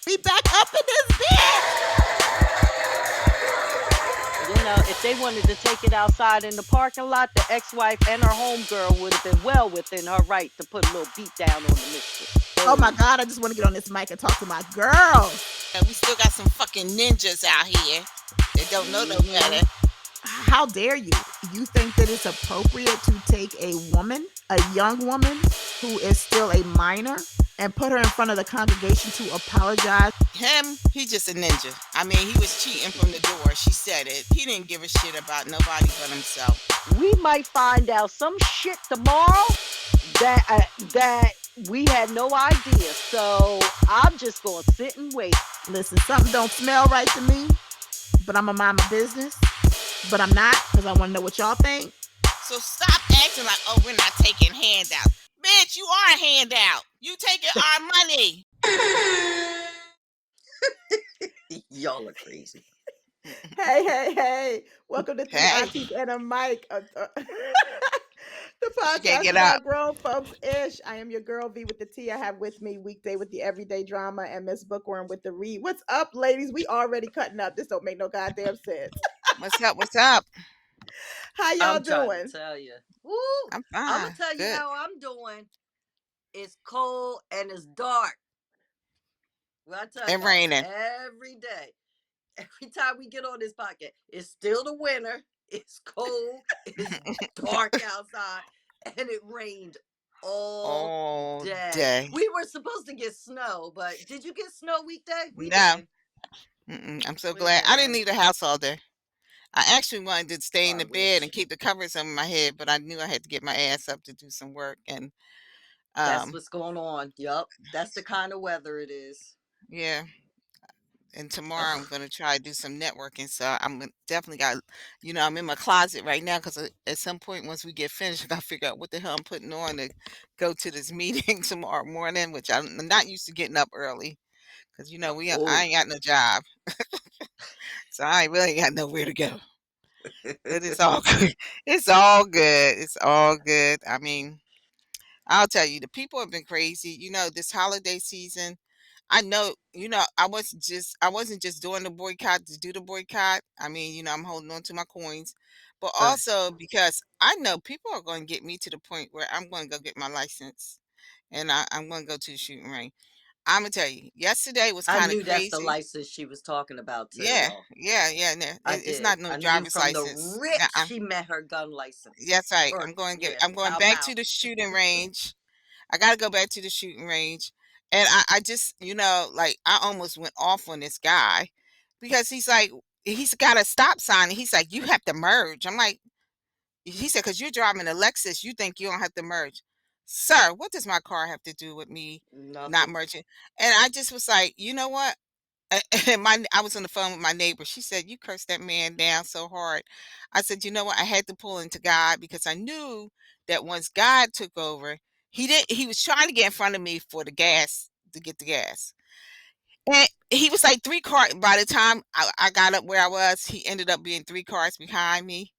We back up in this bitch. If they wanted to take it outside in the parking lot, the ex-wife and her homegirl would have been well within her right to put a little beat down on the mistress. Oh my God, I just want to get on this mic and talk to my girl. And we still got some fucking ninjas out here that don't know no Mm-hmm. better. How dare you? You think that it's appropriate to take a woman, a young woman who is still a minor, and put her in front of the congregation to apologize? Him, he just a ninja. I mean, he was cheating from the door. She said it. He didn't give a shit about nobody but himself. We might find out some shit tomorrow that we had no idea. So I'm just gonna sit and wait. Listen, something don't smell right to me, but I'm going to mind my business. But I'm not, because I want to know what y'all think. So stop acting like, oh, we're not taking handouts. Bitch, you are a handout. You taking our money. Y'all are crazy. Hey. Welcome to Three Hey, Aunties and a Mic. The she can't podcast get up. about grown folks ish. I am your girl V with the T. I have with me Weekday with the everyday drama and Miss Bookworm with the read. What's up, ladies? We already cutting up. This don't make no goddamn sense. What's up? What's up? How y'all I'm trying to doing? tell you. Woo! I'm I'm gonna fine. tell you Good. how I'm doing. It's cold and it's dark. Well, I tell And y'all raining. every day. Every time we get on this podcast, it's still the winter. It's cold. It's dark outside, and it rained all All day. day. We were supposed to get snow, but did you get snow weekday? We No. did. I'm so We glad. I didn't did. leave the house all day. I actually wanted to stay in I the bed and wish. keep the covers over my head, but I knew I had to get my ass up to do some work. And That's um, what's going on. Yup. That's the kind of weather it is. yeah. And tomorrow I'm Ugh. gonna try to do some networking. So definitely got, I'm in my closet right now because at some point once we get finished, I gotta figure out what the hell I'm putting on to go to this meeting tomorrow morning, which I'm not used to getting up early because I Oh. ain't got no job, so I ain't really got nowhere to go. But it's all good. It's all good. It's all good. I mean, I'll tell you, the people have been crazy. This holiday season. I know, I wasn't just doing the boycott to do the boycott. I mean, I'm holding on to my coins, but Right. also because I know people are going to get me to the point where I'm going to go get my license and I'm going to go to the shooting range. I'm gonna tell you, yesterday was I kind of knew that's the crazy. license she was talking about too, Yeah, though. yeah, yeah. No, I it's did. not no I knew driver's from the license. rip she met her gun license. Yes, right. Or yeah, I'm going pow back to pow. the shooting range. I gotta go back to the shooting range. And I just, like I almost went off on this guy because he's got a stop sign and he's like, you have to merge. I'm like, he said, because you're driving a Lexus, you think you don't have to merge. Sir, what does my car have to do with me not Nothing. merging? And I just was like, you know what? And I was on the phone with my neighbor. She said, "You cursed that man down so hard." I said, "You know what? I had to pull into God because I knew that once God took over, he was trying to get in front of me for the gas to get the gas. And he was like 3 cars by the time I got up where I was, he ended up being 3 cars behind me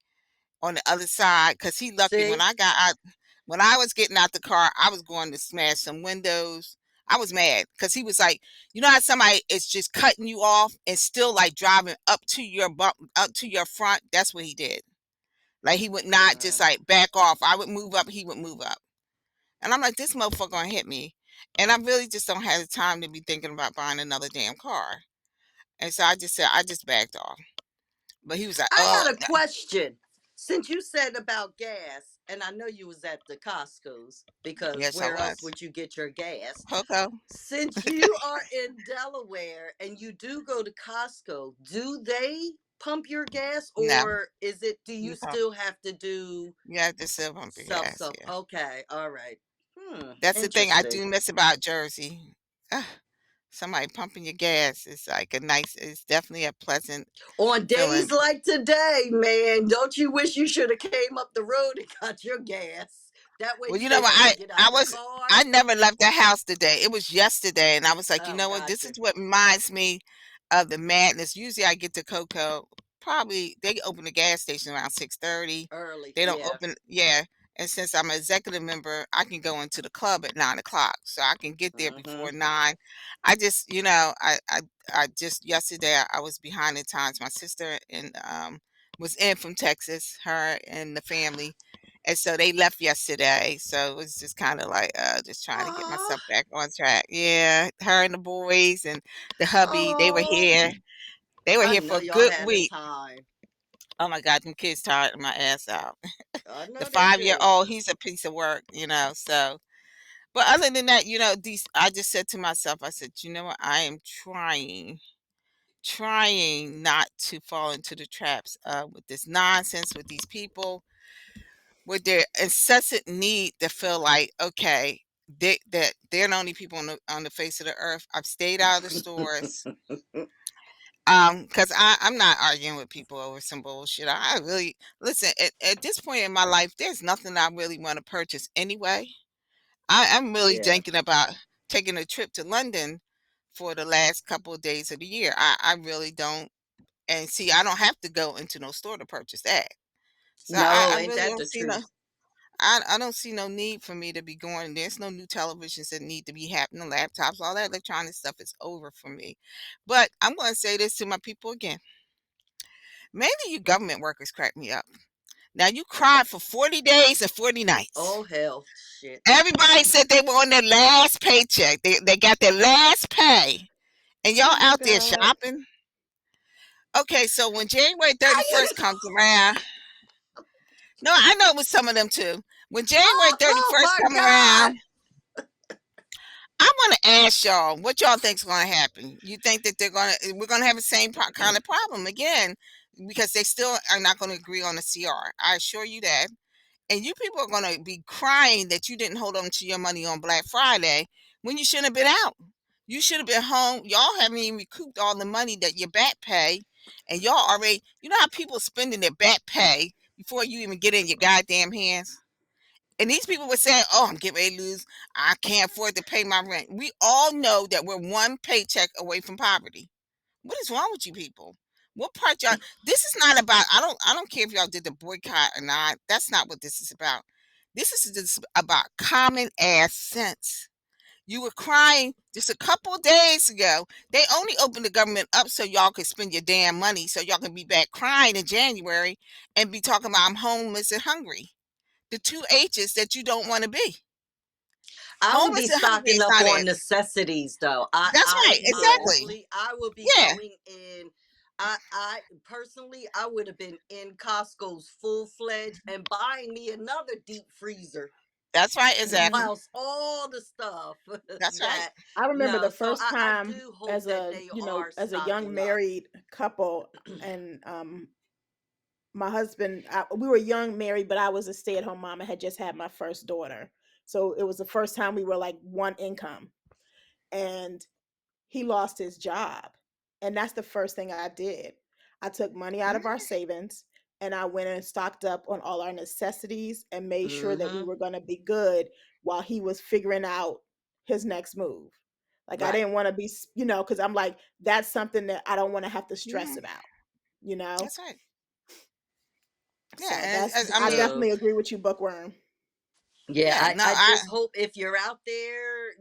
on the other side because he lucky when See? I got out when I was getting out the car, I was going to smash some windows. I was mad because he was like, you know how somebody is just cutting you off and still like driving up to your front. That's what he did. Like he would not just Mm. like back off. I would move up, he would move up, and I'm like, this motherfucker gonna hit me, and I really just don't have the time to be thinking about buying another damn car. And so I just backed off. But he was like, I oh, got a question. Since you said about gas, and I know you was at the Costco's because yes, I where else was. would you get your gas? Coco. Since you are in Delaware and you do go to Costco, do they pump your gas No, or is it do you you still have to do You have to still pump your self gas, stuff? yeah. Okay, all right. That's the thing I Interesting. do miss about Jersey. Ugh, somebody pumping your gas is like it's definitely a pleasant On feeling. days like today, man, don't you wish you should have came up the road and got your gas? That way Well, you you know didn't what? have to get out the car. I never left the house today. It was yesterday, and I was like, you Oh, know what? This is gotcha. what reminds me of the madness. Usually, I get to Coco. Probably they open the gas station around 6:30. Early, They don't yeah. open, yeah. And since I'm an executive member, I can go into the club at 9 o'clock, so I can get there Mm-hmm. before 9. I just, I just yesterday I was behind the times. My sister was in from Texas, her and the family, and so they left yesterday. So it was just kind of like just trying to get Oh, myself back on track. Yeah, her and the boys and the hubby, they were oh, here. They were I here know for a y'all good had a week. time. Oh my God, them kids tired my ass out. I The know they 5 year do. old, he's a piece of work. So but other than that, these I just said to myself, I said, you know what, I am trying not to fall into the traps with this nonsense with these people, with their incessant need to feel like, okay, that they're the only people on the face of the earth. I've stayed out of the stores. Because I'm not arguing with people over some bullshit. I really listen at this point in my life, there's nothing I really want to purchase anyway. I'm really Yeah. thinking about taking a trip to London for the last couple of days of the year. I really don't, and see, I don't have to go into no store to purchase that. So No, I ain't really that don't the see no, truth? I don't see no need for me to be going. There's no new televisions that need to be happening, laptops, all that electronic stuff is over for me. But I'm going to say this to my people again. Mainly you government workers crack me up. Now you cried for 40 days and 40 nights. Oh hell, shit. Everybody said they were on their last paycheck. They got their last pay. And y'all Oh my out there God. shopping? Okay, so when January How you 31st comes around, no, I know it was some of them too. When January oh 31st my come God. around, I want to ask y'all what y'all think's going to happen. You think that we're going to have the same kind of problem again because they still are not going to agree on the CR. I assure you that. And you people are going to be crying that you didn't hold on to your money on Black Friday when you shouldn't have been out. You should have been home. Y'all haven't even recouped all the money that your back pay, and y'all already. You know how people spending their back pay before you even get in your goddamn hands. And these people were saying, "Oh, I'm getting ready to lose. I can't afford to pay my rent." We all know that we're one paycheck away from poverty. What is wrong with you people? What part y'all This is not about I don't care if y'all did the boycott or not. That's not what this is about. This is just about common ass sense. You were crying just a couple of days ago. They only opened the government up so y'all could spend your damn money so y'all can be back crying in January and be talking about I'm homeless and hungry. The two H's that you don't want to be. I will be Homeless and hungry stocking is up not on it. necessities though. I That's I right. Yeah. Exactly. honestly I will be Yeah. going in. I personally I would have been in Costco's full fledged and buying me another deep freezer That's right. to Hmm. Exactly. house all the stuff That's right. that I remember the so first I time do hope as that a, they you know, are as a young stocking up. married couple, and my husband, we were young married, but I was a stay-at-home mom. I had just had my first daughter. So it was the first time we were like one income. And he lost his job. And that's the first thing I did. I took money out of our savings and I went and stocked up on all our necessities and made sure that we Mm-hmm. were going to be good while he was figuring out his next move. Like I Right. didn't want to be, because I'm like, that's something that I don't want to have to stress Mhm. about, you know? That's right. Yeah, So and I I mean, So definitely agree with you, Bookworm. yeah, yeah, no, I just hope if you're out there,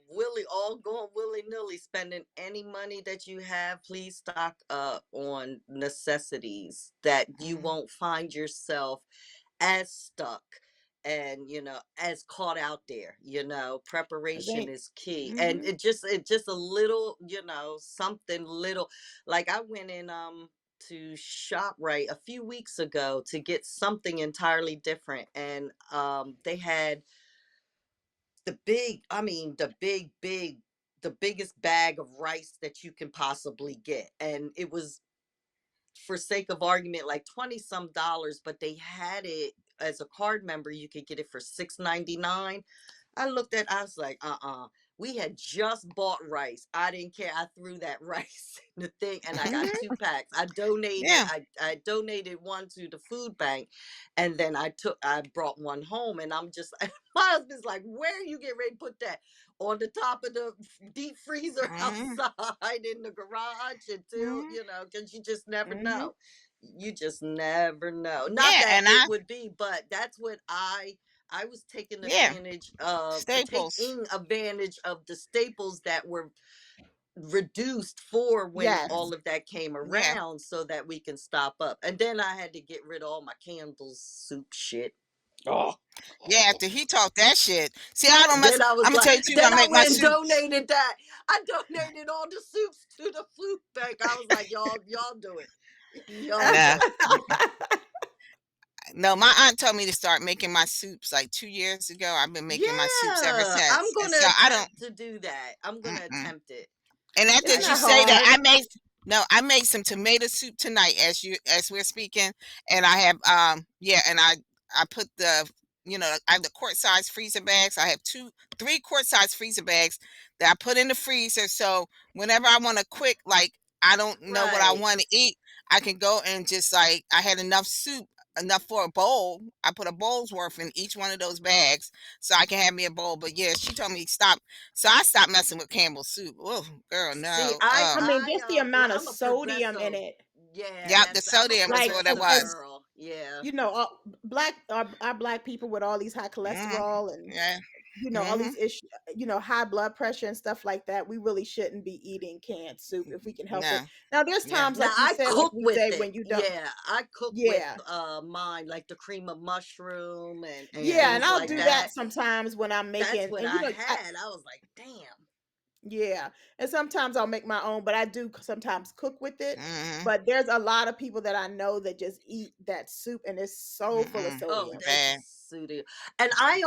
willy all going willy nilly spending any money that you have, please stock up on necessities that you mhm, won't find yourself as stuck and as caught out there. Cause Preparation ain't, is key, and mm-hmm. it just a little, something little. Like I went in to ShopRite a few weeks ago to get something entirely different, and they had the biggest bag of rice that you can possibly get, and it was, for sake of argument, like 20 some dollars, but they had it as a card member, you could get it for 6.99. I was like, we had just bought rice. I didn't care. I threw that rice in the thing, and I got mhm, 2 packs. yeah, I donated one to the food bank, and then I brought one home, and I'm just my husband's like, where you get ready to put that? On the top of the deep freezer mhm, outside in the garage until, mhm, because you just never Mm-hmm. know. You just never know. Not Yeah, that and it I would be, but that's what I was taking yeah, advantage of, staples. taking advantage of the staples that were reduced for when Yes. all of that came Yeah. around so that we can stop up. And then I had to get rid of all my candles, soup shit. Oh. Yeah, after he talked that shit. See, I don't mess. Then I was I'm gonna like, tell you too. I then I make my went and soups. donated that. I donated all the soups to the food bank. I was like, y'all do it. Y'all Nah, go. no, my aunt told me to start making my soups like 2 years ago. I've been making my soups ever Yeah, I'm since, and gonna so I don't. attempt to do that. I'm gonna Mm-mm. attempt it. And after It's I that you not just say that, hard. I made some tomato soup tonight as we're speaking, and I have yeah, and I put the I have the quart size freezer bags. I have 3 quart size freezer bags that I put in the freezer. So whenever I want a quick, like I don't know what I right. want to eat, I can go and just like I had enough soup. Enough for a bowl. I put a bowl's worth in each one of those bags, so I can have me a bowl. But yeah, she told me stop, so I stopped messing with Campbell's soup. Oh, girl, See, no. I mean, just the well, amount of I'm a sodium in progressive. it. Yeah, Yep, the that's I'm a sodium is Like, what it progressive as was. girl. Yeah. you know, our black people with all these high Mm, cholesterol and yeah. all Hmm. these issues, high blood pressure and stuff like that. We really shouldn't be eating canned soup if we can help it. No. Now, there's Yeah. times, Now like I cook you with say, it. when you don't. Yeah, I cook with Yeah, mine, like the cream of mushroom and Yeah. yeah, and things I'll like do Yeah. that that. sometimes when I'm That's making, what and I had. I was like, damn. yeah, and sometimes I'll make my own, but I do sometimes cook with it. Hmm. But there's a lot of people that I know that just eat that soup, and it's so full of Mm-mm. Oh, sodium. that's Bad. just suited. And I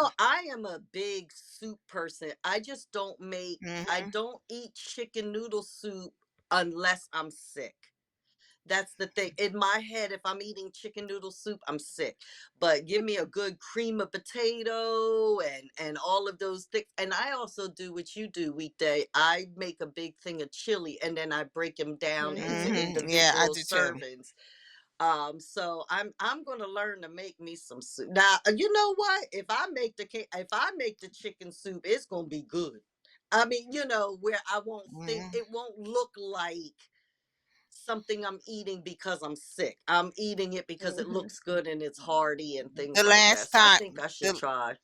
am a big soup person. I just don't make I Hmm. don't eat chicken noodle soup unless I'm sick. That's the thing. In my head, if I'm eating chicken noodle soup, I'm sick. But give me a good cream of potato and all of those things. And I also do what you do weekday. I make a big thing of chili and then I break them down Hmm. into Hmm. Yeah, I individual do too. servings. So I'm gonna learn to make me some soup. Now, you know what? If I make the chicken soup, it's gonna be good. I mean, where I won't think Hmm. it won't look like something I'm eating because I'm sick. I'm eating it because it Hmm. looks good and it's hearty and The things like that. last So I time, think I should the try.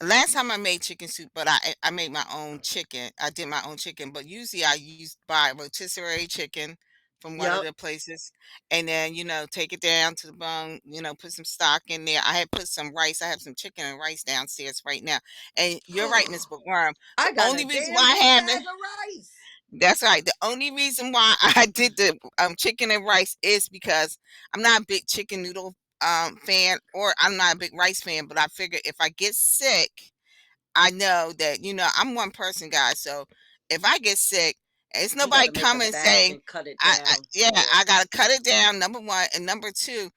last time I made chicken soup, but I made my own chicken. I did my own chicken, but usually I used buy rotisserie chicken from one of Yep. the places, and then take it down to the bone. Put some stock in there. I had put some rice. I have some chicken and rice downstairs right now. And you're right, Miss Bookworm. The I got a only reason damn why I big have it. bag of rice. That's right. The only reason why I did the chicken and rice is because I'm not a big chicken noodle fan, or I'm not a big rice fan. But I figure if I get sick, I know that I'm one person, guys. So if I get sick, it's You got nobody to make a coming batch saying, and cut it I down. yeah, Yeah. I gotta cut it down. Number one, and number two,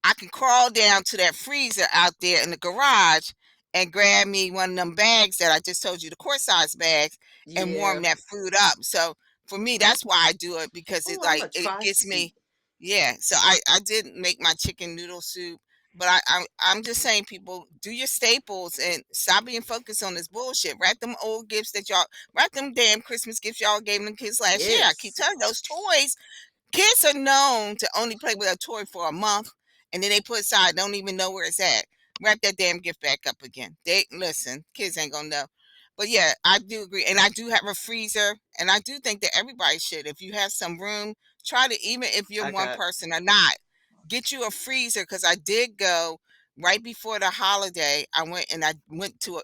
I can crawl down to that freezer out there in the garage and grab me one of them bags that I just told you, the quart size bags, and warm Yeah. that food up. So for me, that's why I do it, because Oh, it I'm like going to it try gets soup. me. Yeah. So I did make my chicken noodle soup, but I'm just saying, people, do your staples and stop being focused on this bullshit. Wrap them damn Christmas gifts y'all gave them kids last year. I keep Yes. telling you, those toys. Kids are known to only play with a toy for a month, and then they put it aside, don't even know where it's at. Wrap that damn gift back up again. They listen, kids ain't gonna know. But yeah, I do agree. And I do have a freezer, and I do think that everybody should. If you have some room, try to, even if you're I one got, person or not, get you a freezer, because I did go right before the holiday. I went to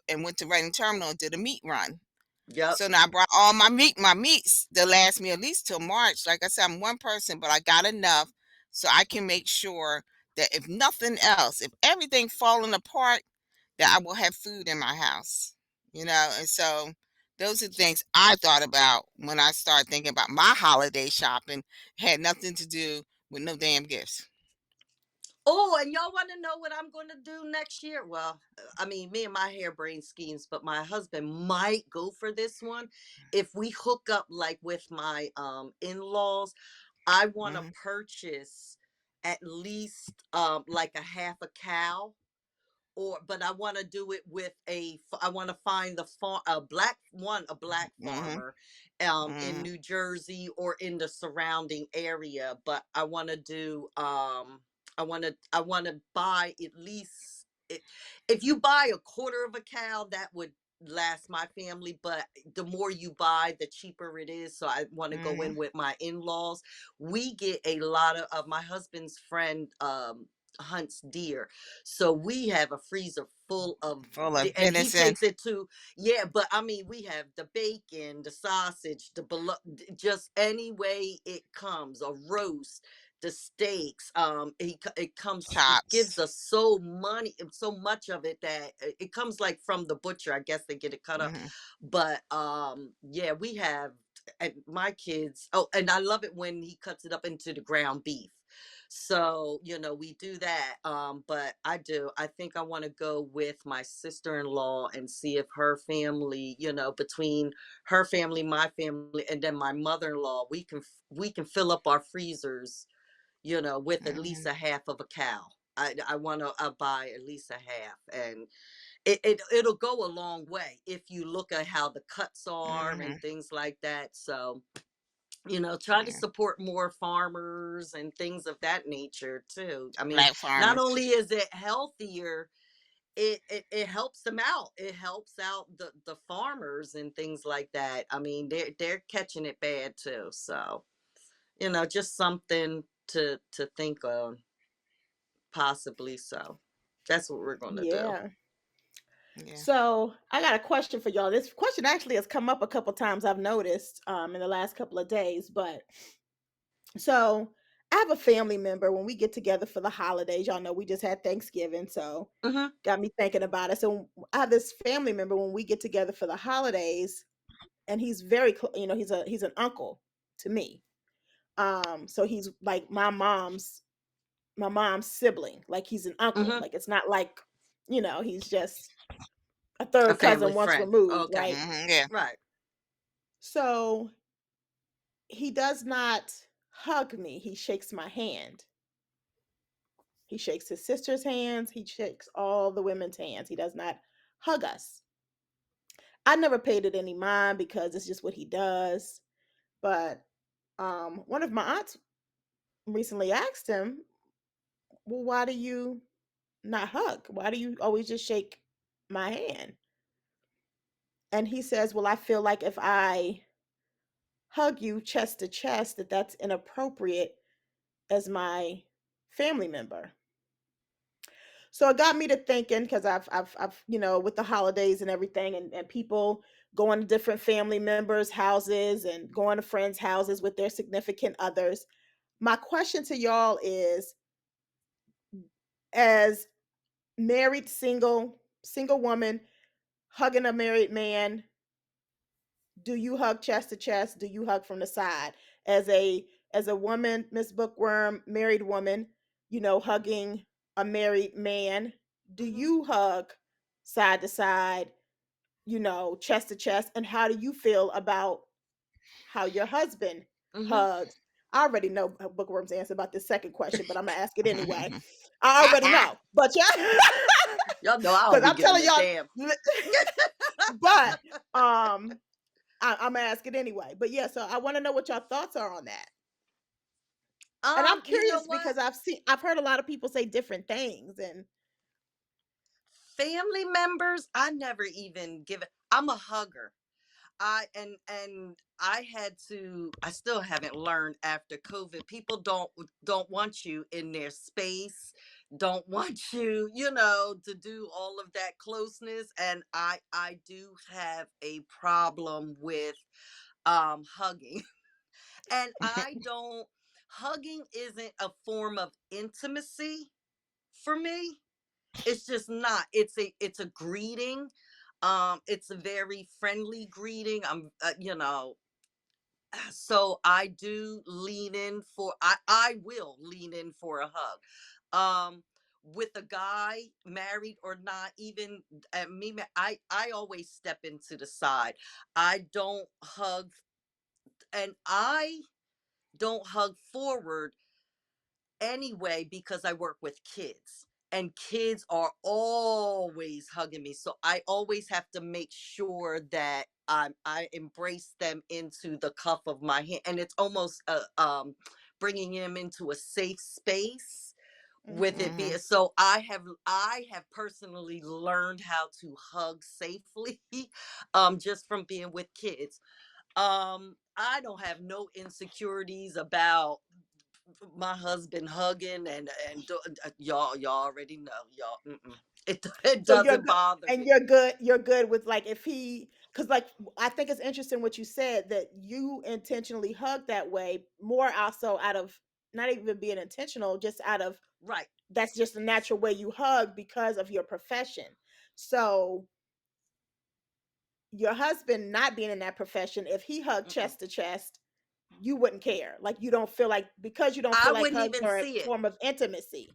Reading Terminal and did a meat run. yep. So now I brought all my meats that last me at least till March. Like I said, I'm one person, but I got enough so I can make sure that if nothing else, if everything falling apart, that I will have food in my house. And so those are things I thought about when I started thinking about my holiday shopping. Had nothing to do with no damn gifts. Oh, and y'all want to know what I'm going to do next year? Well, I mean, me and my harebrained schemes, but my husband might go for this one. If we hook up like with my in-laws, I want to Hmm. purchase at least like a half a cow or but I want to do it with I want to find a black one, a black Mhm. farmer in Mhm. New Jersey or in the surrounding area. But I want to do I want to buy at least if you buy a quarter of a cow, that would last my family. But the more you buy, the cheaper it is. So I want to go in Mhm. with my in-laws. We get a lot of my husband's friend hunts deer, so we have a freezer full of Full of and he venison. takes it to, yeah, but I mean we have the bacon, the sausage, just any way it comes, a roast, the steaks. It comes, it gives Chops. us so money, so much of it that it comes like from the butcher. I guess they get it cut up. Mhm. But yeah, we have, and my kids, oh, and I love it when he cuts it up into the ground beef. So, we do that. But I think I want to go with my sister-in-law and see if her family, between her family, my family, and then my mother-in-law, we can fill up our freezers, with at least Mhm. a half of a cow. I want to buy at least a half, and it'll go a long way if you look at how the cuts are and Mhm. things like that. So, try to Yeah. support more farmers and things of that nature too. I mean, Black not farmers. only is it healthier, it helps them out. It helps out the farmers and things like that. I mean, they're catching it bad too. So, just something to think on, possibly. So that's what we're gonna do. Yeah. Yeah. So I got a question for y'all. This question actually has come up a couple times, I've noticed in the last couple of days. But so I have a family member when we get together for the holidays. Y'all know we just had Thanksgiving, so Hmm. got me thinking about it. So I have this family member when we get together for the holidays, and he's very he's an uncle to me. So he's like my mom's sibling. Like he's an uncle. Hmm. Like it's not like, he's just a A third cousin family once friend. removed, Okay. right? Mhm. Yeah. Right. So he does not hug me. He shakes my hand. He shakes his sister's hands. He shakes all the women's hands. He does not hug us. I never paid it any mind because it's just what he does. But one of my aunts recently asked him, "Well, why do you not hug? Why do you always just shake my hand?" And he says, "Well, I feel like if I hug you chest to chest, that's inappropriate as my family member." So it got me to thinking because I've with the holidays and everything, and people going to different family members' houses and going to friends' houses with their significant others. My question to y'all is, as married, single woman hugging a married man, do you hug chest to chest? Do you hug from the side? As a woman, Miss Bookworm, married woman, hugging a married man, do Hmm. you hug side to side, chest to chest? And how do you feel about how your husband Hmm. hugs? I already know Bookworm's answer about this second question, but I'm gonna ask it anyway. I already know, but yeah, Y'all know I don't because be I'm giving telling a y'all, damn. but I'm gonna ask it anyway. But yeah, so I want to know what your thoughts are on that. And I'm You know curious what? because I've heard a lot of people say different things, and Family members, I never even give it. I'm a hugger. And I had to, I still haven't learned after COVID. People don't want you in their space, don't want you, to do all of that closeness. And I do have a problem with hugging. And I don't, hugging isn't a form of intimacy for me. It's just not. It's a greeting. It's a very friendly greeting. So I do lean in for, I will lean in for a hug. With a guy, married or not, even I always step into the side. I don't hug, and I don't hug forward anyway because I work with kids. and kids are always hugging me. So I always have to make sure that I embrace them into the cuff of my hand, and it's almost bringing them into a safe space with Mhm. it being Mhm. so. I have personally learned how to hug safely just from being with kids. I don't have no insecurities about my husband hugging y'all already know y'all. It So you're doesn't good, bother and me. you're good with, like, if he, because, like, I think it's interesting what you said, that you intentionally hug that way, more also out of not even being intentional, just out of, Right. that's just a natural way you hug because of your profession. So your husband not being in that profession, if he hugged Mm-mm. chest to chest, you wouldn't care. Like, you don't feel like, because you don't I feel like wouldn't hugs even are a see it. form of intimacy.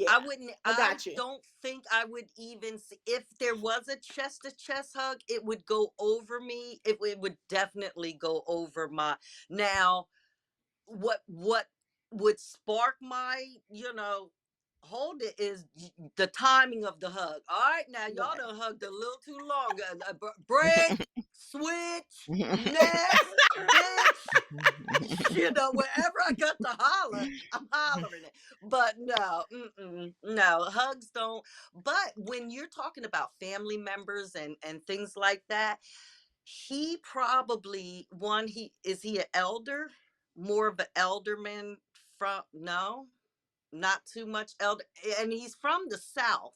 I Yeah, wouldn't. I I got you. don't think I would even see if there was a chest to chest hug. It would go over me. It would definitely go over my. Now, what would spark my, hold it is the timing of the hug. All right, now y'all Right. done hugged a little too long. Break, switch, next, bitch. Wherever I got to holler, I'm hollering it. But no, no, hugs don't. But when you're talking about family members and things like that, he probably one. He an elder, more of an elderman from no, not too much elder, and he's from the South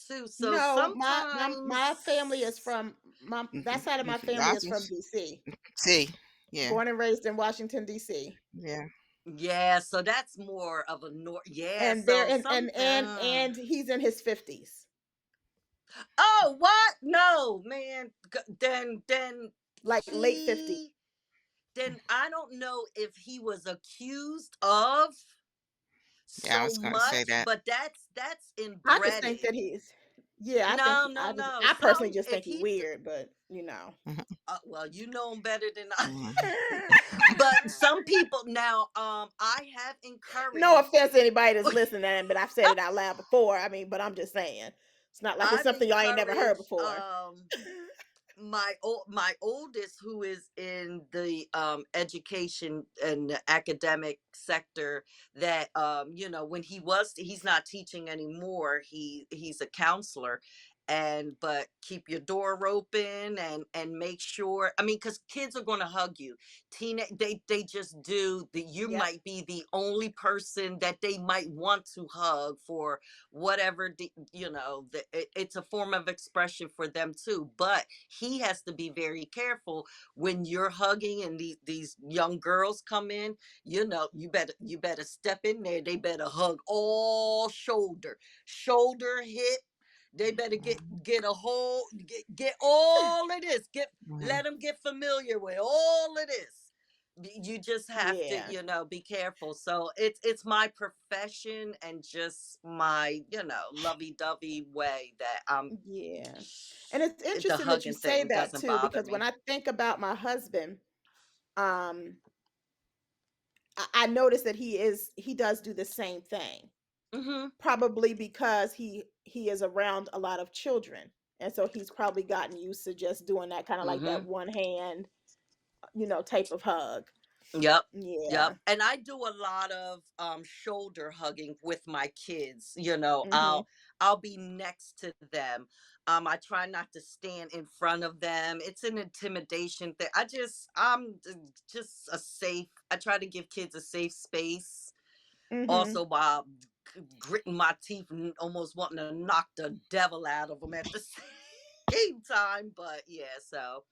too. So No, my family is sometimes, from, my that Mhm. side of my family is from DC. See, yeah, Born and raised in Washington, DC. yeah. yeah. So that's more of a nor. Yeah. And there So some. and he's in his 50s. Oh, what? No, man. Then Like late 50s. he. Then I don't know if he was accused of Yeah, I so was gonna say much, that. but that's I just think inbred. that he's, yeah, I think No, no, no. I personally Some just if think he's he weird, but you know. Mhm, well, you know him better than I. mhm, But some people now, I have No encouraged. offense to anybody that's listening, but I've said it out loud before. I mean, but I'm just saying. It's not like it's I've something y'all ain't never heard encouraged before. my oldest, who is in the education and the academic sector, that when he's not teaching anymore. He's a counselor, and but keep your door open and make sure, I mean, because kids are going to hug you. They just do. You Yep. might be the only person that they might want to hug for whatever it's a form of expression for them too. But he has to be very careful when you're hugging and these young girls come in. You better step in there. They better hug all shoulder, hip. They better get a whole get all of this. mhm. Let them get familiar with all of this. You just have to, Yeah. be careful. So it's my profession and just my, lovey-dovey way that Yeah. And it's the interesting that you hugging say thing that doesn't too, bother because when me. I think about my husband, um, I notice that he does do the same thing. Mm-hmm. Probably because he is around a lot of children. And so he's probably gotten used to just doing that kind of like that Mm-hmm. one hand, type of hug. Yep. Yep. Yeah. And I do a lot of shoulder hugging with my kids. Mhm. I'll be next to them. I try not to stand in front of them. It's an intimidation thing. Just a safe. I try to give kids a safe space. Mhm. Also, while gritting my teeth and almost wanting to knock the devil out of them at the same time. But yeah, so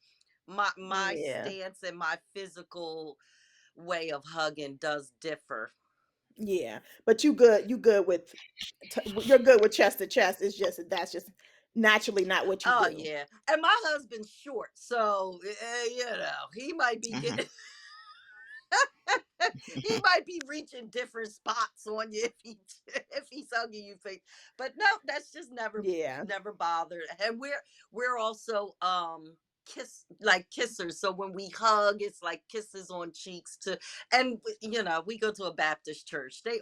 my Yeah. stance and my physical way of hugging does differ. Yeah. But you good with, you're good with chest to chest. It's just that's just naturally not what you Oh do. yeah, and my husband's short, so he might be Mhm. getting he might be reaching different spots on you if he's hugging you face. But no, that's just Yeah. never bothered. And we're also like kissers. So when we hug, it's like kisses on cheeks too. And we go to a Baptist church. They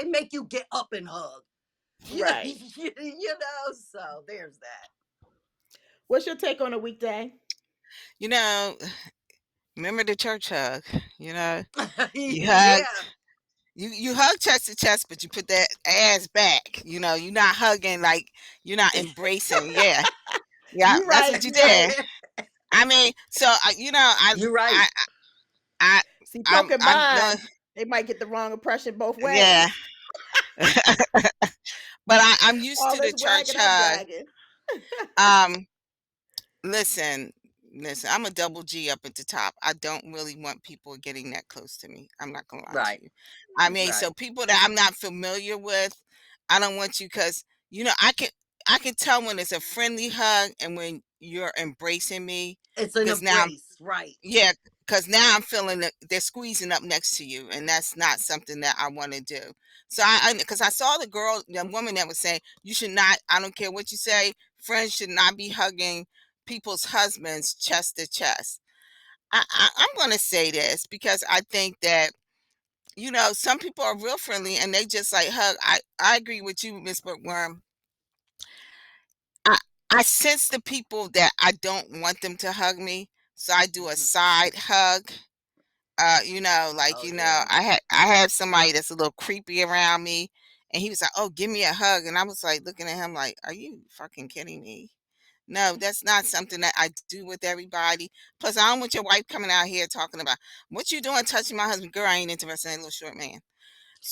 make you get up and hug. Right. So there's that. What's your take on a weekday? You know, remember the church hug, you know? You hug Yeah. you hug chest to chest, but you put that ass back. You're not hugging like you're not embracing. Yeah. Yeah, You that's right. what you You did. right. I mean, so You're right. I I See, broken I'm no, bonds, they might get the wrong impression both yeah. ways. But I'm used All to the this church wagging and hug. bragging. Um Listen, listen, I'm a double G up at the top. I don't really want people getting that close to me. I'm not gonna lie to Right. you. I mean, Right. so people that I'm not familiar with, I don't want you because I can tell when it's a friendly hug and when you're embracing me It's an because now embrace. Right. yeah, because now I'm feeling that they're squeezing up next to you, and that's not something that I want to do. So because I saw the woman that was saying you should not. I don't care what you say. Friends should not be hugging people's husbands chest to chest. I'm going to say this because I think that some people are real friendly and they just like hug. I agree with you, Miss Bookworm. I I sense the people that I don't want them to hug me, so I do a Mhm. side hug. Oh yeah. I had somebody that's a little creepy around me, and he was like, "Oh, give me a hug," and I was like looking at him like, "Are you fucking kidding me?" No, that's not something that I do with everybody. Plus, I don't want your wife coming out here talking about what you doing touching my husband. Girl, I ain't interested in that little short man.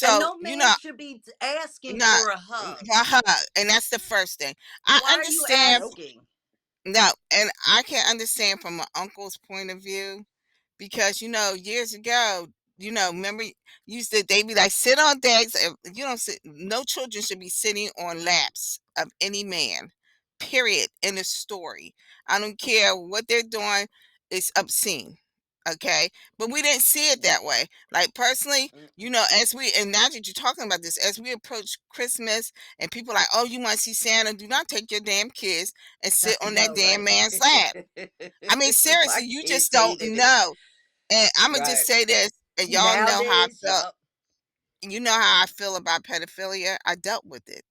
And So no man should be asking not for a hug. a hug, and that's the first thing. I Why are you understand. Nope. asking? No, and I can understand from my uncle's point of view because years ago, remember used to they be like sit on decks. You don't sit. No children should be sitting on laps of any man. Period. In the story, I don't care what they're doing. It's obscene. Okay, but we didn't see it that way. Like personally, Mm-mm. as we and now that you're talking about this, as we approach Christmas and people are like, oh, you want to see Santa? Do not take your damn kids and I sit on that know, damn right? man's lap. I mean, My seriously, you kids just don't hated it. know. And Imma just Right. say this, and y'all know how I Nowadays, felt yup. about pedophilia. I dealt with it.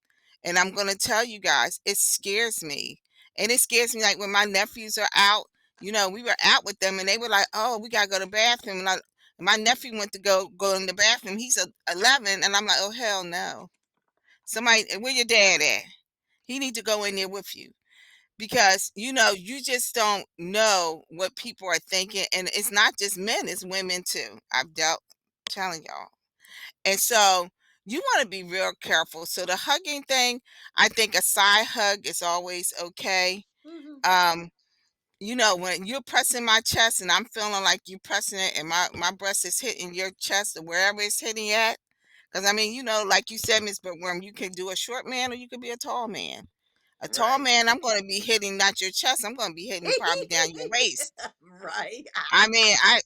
And I'm gonna tell you guys, it scares me. And it scares me like when my nephews are out, we were out with them and they were like, "Oh, we gotta go to the bathroom." And my nephew went to go in the bathroom. He's 11, and I'm like, "Oh hell no! Somebody, where your dad at? He need to go in there with you." Because you just don't know what people are thinking, and it's not just men, it's women too. I've dealt telling y'all. And so you want to be real careful. So the hugging thing, I think a side hug is always okay. Mhm. um when you're pressing my chest and I'm feeling like you pressing it and my breast is hitting your chest or wherever it's hitting at, because I mean, like you said, Miss Bookworm, you can do a short man or you could be a tall man. A tall Right. man, I'm gonna be hitting not your chest, I'm gonna be hitting probably down your waist. Right. I mean, I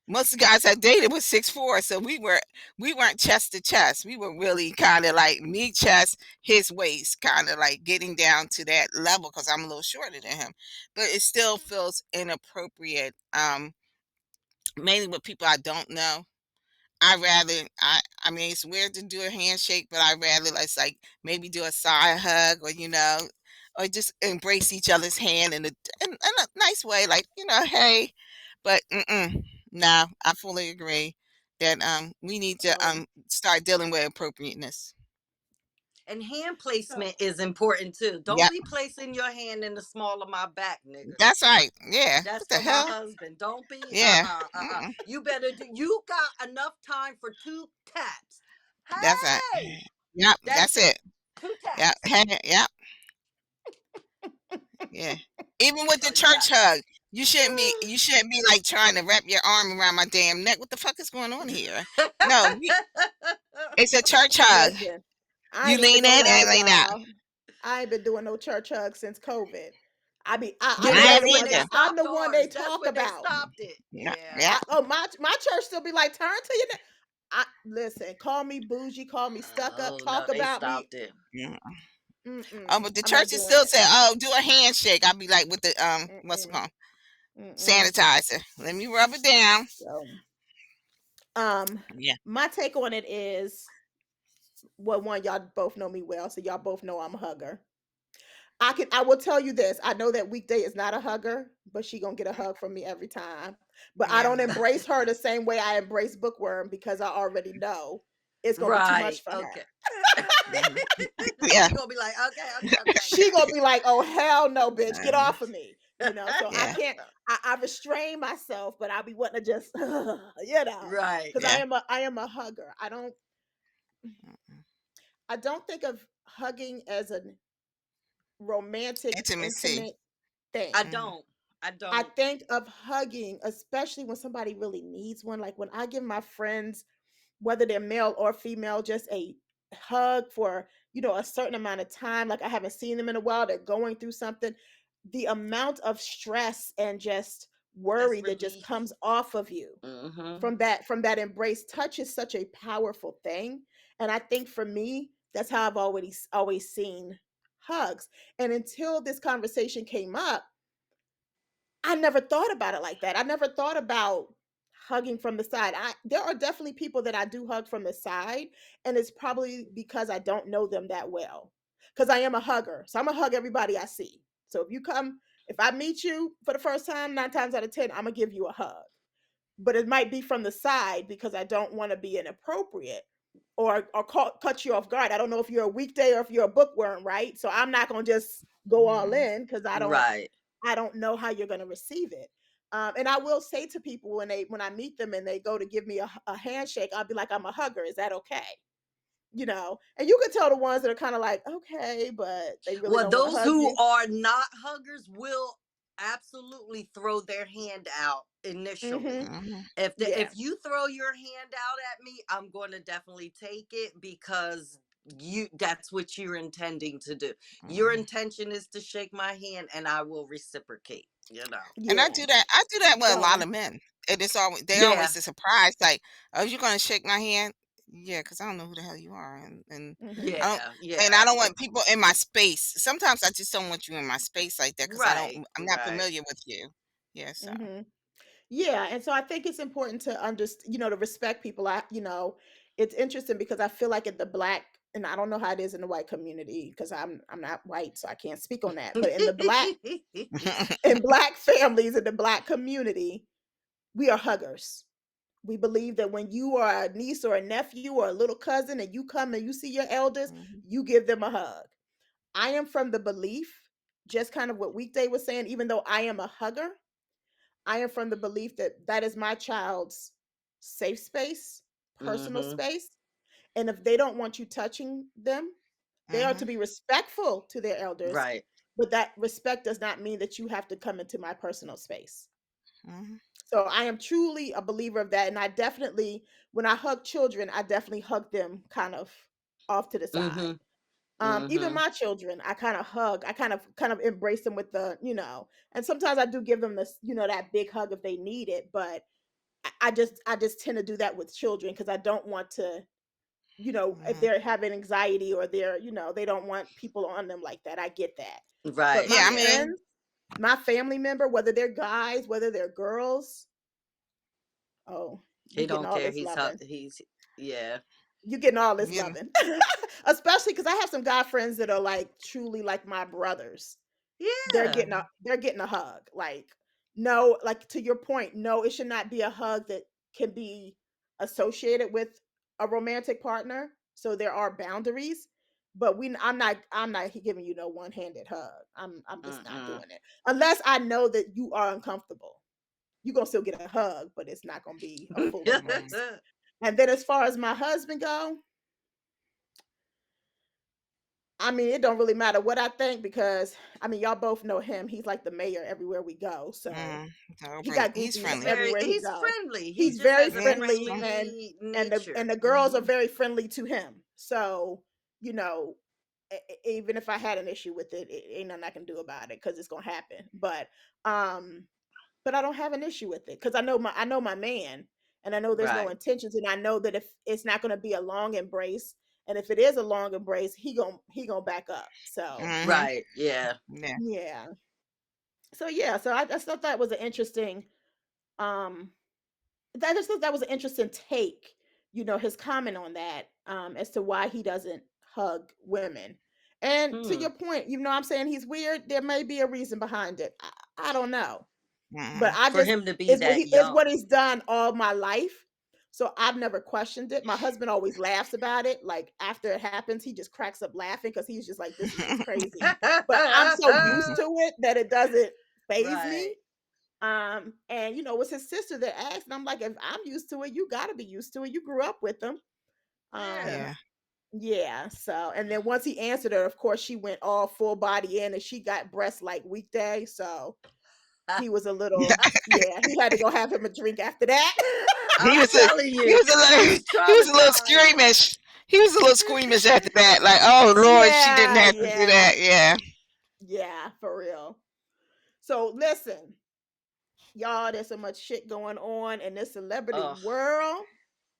most of the guys I dated was 6'4", so we weren't chest to chest. We were really kind of like me chest, his waist, kind of like getting down to that level because I'm a little shorter than him. But it still feels inappropriate, mainly with people I don't know. I mean, it's weird to do a handshake, but I rather let's like maybe do a side hug or or just embrace each other's hand in a nice way, like hey. But no, I fully agree that we need to So, start dealing with appropriateness. and hand So placement is important too. Don't Yep, be placing your hand in the small of my back, nigga. that's right. Yeah, That's what the for my hell? husband. Don't be Yeah, mm-mm, You better do you got enough time for two taps. that's it. Hey, Yep, that's that's it. it. Two Yep, taps. yep. Yeah. Even with the So yeah. church hug, you shouldn't be like trying to wrap your arm around my damn neck. What the fuck is going on here? No, it's a church hug. listen, I You ain't even lean gonna in lie and to lean out. y'all. I ain't been doing no church hugs since COVID. I You know know, I they that's ain't the when ones they either. I'm the stopped one they ours. That's talk when they about. stopped it. Yeah, Yeah. yeah, My church still be like, turn to your listen, call me bougie, call me stuck up, Oh no, talk they about me. stopped it. yeah. Oh, Mm-mm. but the I'm not churches doing still it. say, "Oh, do a handshake." I'll be like with the what's it Mm-mm. called? Mm-mm. Sanitizer. Let me rub it down. So um Yeah. my take on it is Well, one, y'all both know me well, so y'all both know I'm a hugger. I will tell you this. I know that Weekday is not a hugger, but she gonna get a hug from me every time. But I Yeah. don't embrace her the same way I embrace Bookworm because I already know it's gonna be too Right. much for her. Okay. Mhm. Yeah. She gonna be like, okay, okay, okay, She gonna be like, "Oh hell no, bitch, get Mhm. off of me." You know, so I Yeah. can't. I restrain myself, but I'll be wanting to just, you know, right. because Yeah. I am a hugger. Mhm. I don't think of hugging as a romantic, Intimacy. intimate I thing. Mhm. don't. I I don't. think of hugging, especially when somebody really needs one. Like when I give my friends, whether they're male or female, just a hug for, a certain amount of time. Like I haven't seen them in a while, they're going through something. The amount of stress and just That's worry that just relief. comes off of you Mm-hmm. from that embrace. Touch is such a powerful thing. And I think for me, that's how I've always seen hugs. And until this conversation came up, I never thought about it like that. I never thought about hugging from the side. There are definitely people that I do hug from the side, and it's probably because I don't know them that well. Because I am a hugger. So I'm gonna hug everybody I see. So if I meet you for the first time, 9 times out of 10, I'm gonna give you a hug. But it might be from the side because I don't want to be inappropriate or cut you off guard. I don't know if you're a Weekday or if you're a bookworm, right? So I'm not gonna just go all Mhm. in because Right. I don't know how you're going to receive it. And I will say to people when I meet them and they go to give me a handshake, I'll be like, I'm a hugger. Is that okay? And you can tell the ones that are kind of like, okay, but they really Well, don't want to those hug who you. are not huggers will absolutely throw their hand out initially. Hmm. Mhm. Yeah, If you throw your hand out at me, I'm going to definitely take it because that's what you're intending to do. Your Mhm. intention is to shake my hand and I will reciprocate, you know. And yeah. I do that with a lot So, of men. And it's always they Yeah. always a surprise, like, "Oh, you gonna shake my hand?" Yeah, because I don't know who the hell you are, and hmm I don't Yeah. and I Yeah. don't want people in my space. Sometimes I just don't want you in my space like that because Right. I'm not Right. familiar with you. Yeah, so hmm yeah. And so I think it's important to understand, to respect people. It's interesting because I feel like in the black, and I don't know how it is in the white community because I'm not white, so I can't speak on that. But in black families, in the black community, we are huggers. We believe that when you are a niece or a nephew or a little cousin and you come and you see your elders, Mhm. you give them a hug. I am from the belief, just kind of what Weekday was saying, even though I am a hugger, I am from the belief that that is my child's safe space, personal hmm space. And if they don't want you touching them, they are to Mhm. be respectful to their elders, Right. but that respect does not mean that you have to come into my personal space. Mhm. So I am truly a believer of that. And I definitely, when I hug children, I definitely hug them kind of off to the side. hmm Even hmm my children, I kind of hug, I kind of embrace them with and sometimes I do give them this, that big hug if they need it. But I just tend to do that with children because I don't want to, if Mhm. they're having anxiety or they don't want people on them like that. I get that. But Right. my Yeah, I Yeah. mean friends, my family member, whether they're guys, whether they're girls, oh, you He getting don't all care. this loving. He's yeah. You getting all this you loving. Especially because I have some guy friends that are like truly like my brothers. Yeah. They're getting a hug. Like, no, like to your point, no, it should not be a hug that can be associated with a romantic partner. So there are boundaries. But I'm not giving you no one-handed hug. I'm just not Mm-mm. doing it. Unless I know that you are uncomfortable. You're gonna still get a hug, but it's not gonna be a full mhm. embrace. And then as far as my husband go, I mean, it don't really matter what I think because I mean, y'all both know him. He's like the mayor everywhere we go. So Mm. So he bring got he's groupies friendly. everywhere he he's go. friendly. He He's just very has a Yeah, he's friendly, friendly. friendly and nature. the girls are Hmm very friendly to him. So, you know, even if I had an issue with it, it ain't nothing I can do about it because it's gonna happen. Um, but I don't have an issue with it because I know my man, and I know there's no Right. intentions, and I know that if it's not gonna be a long embrace, and if it is a long embrace, he gonna back up. So Mhm. Right. Yeah. Yeah. yeah. So I just thought that was an interesting um I just thought that was an interesting take, his comment on that. as to why he doesn't hug women. And to Hmm. your point, I'm saying he's weird. There may be a reason behind it. I don't know, but Mm. I For just him to be it's what that he is what young. he's done all my life. So I've never questioned it. My husband always laughs about it. Like after it happens, he just cracks up laughing because he's just like, "This is just crazy." But I'm so used to it that it doesn't phase me. Right. And it was his sister that asked, and I'm like, if I'm used to it, you gotta be used to it. You grew up with them. Um, Yeah. Yeah. yeah, so and then once he answered her, of course, she went all full body in and she got breasts like weekday. So he was a little, yeah, he had to go have him a drink after that. He I'm was a telling he you, was a little he's he was a little traumatized. squeamish. He was a little squeamish after that. Like, oh Lord, she didn't Yeah, have to do yeah, that. Yeah. yeah, for real. So listen, y'all, there's so much shit going on in this celebrity Ugh, world.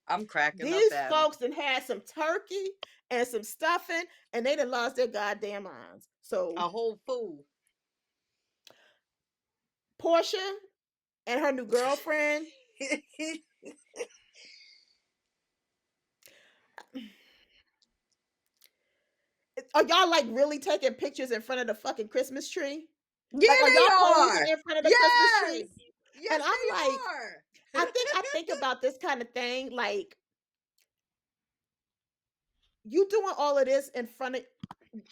I'm cracking up These at him. folks done had some turkey and some stuffing, and they done lost their goddamn minds. So A whole fool. Portia and her new girlfriend, are y'all like really taking pictures in front of the fucking Christmas tree? Yeah, Like, are they y'all posing are. in front of the Christmas Yes. tree? And Yes, I'm like, they are. I think about this kind of thing. Like, you doing all of this in front of,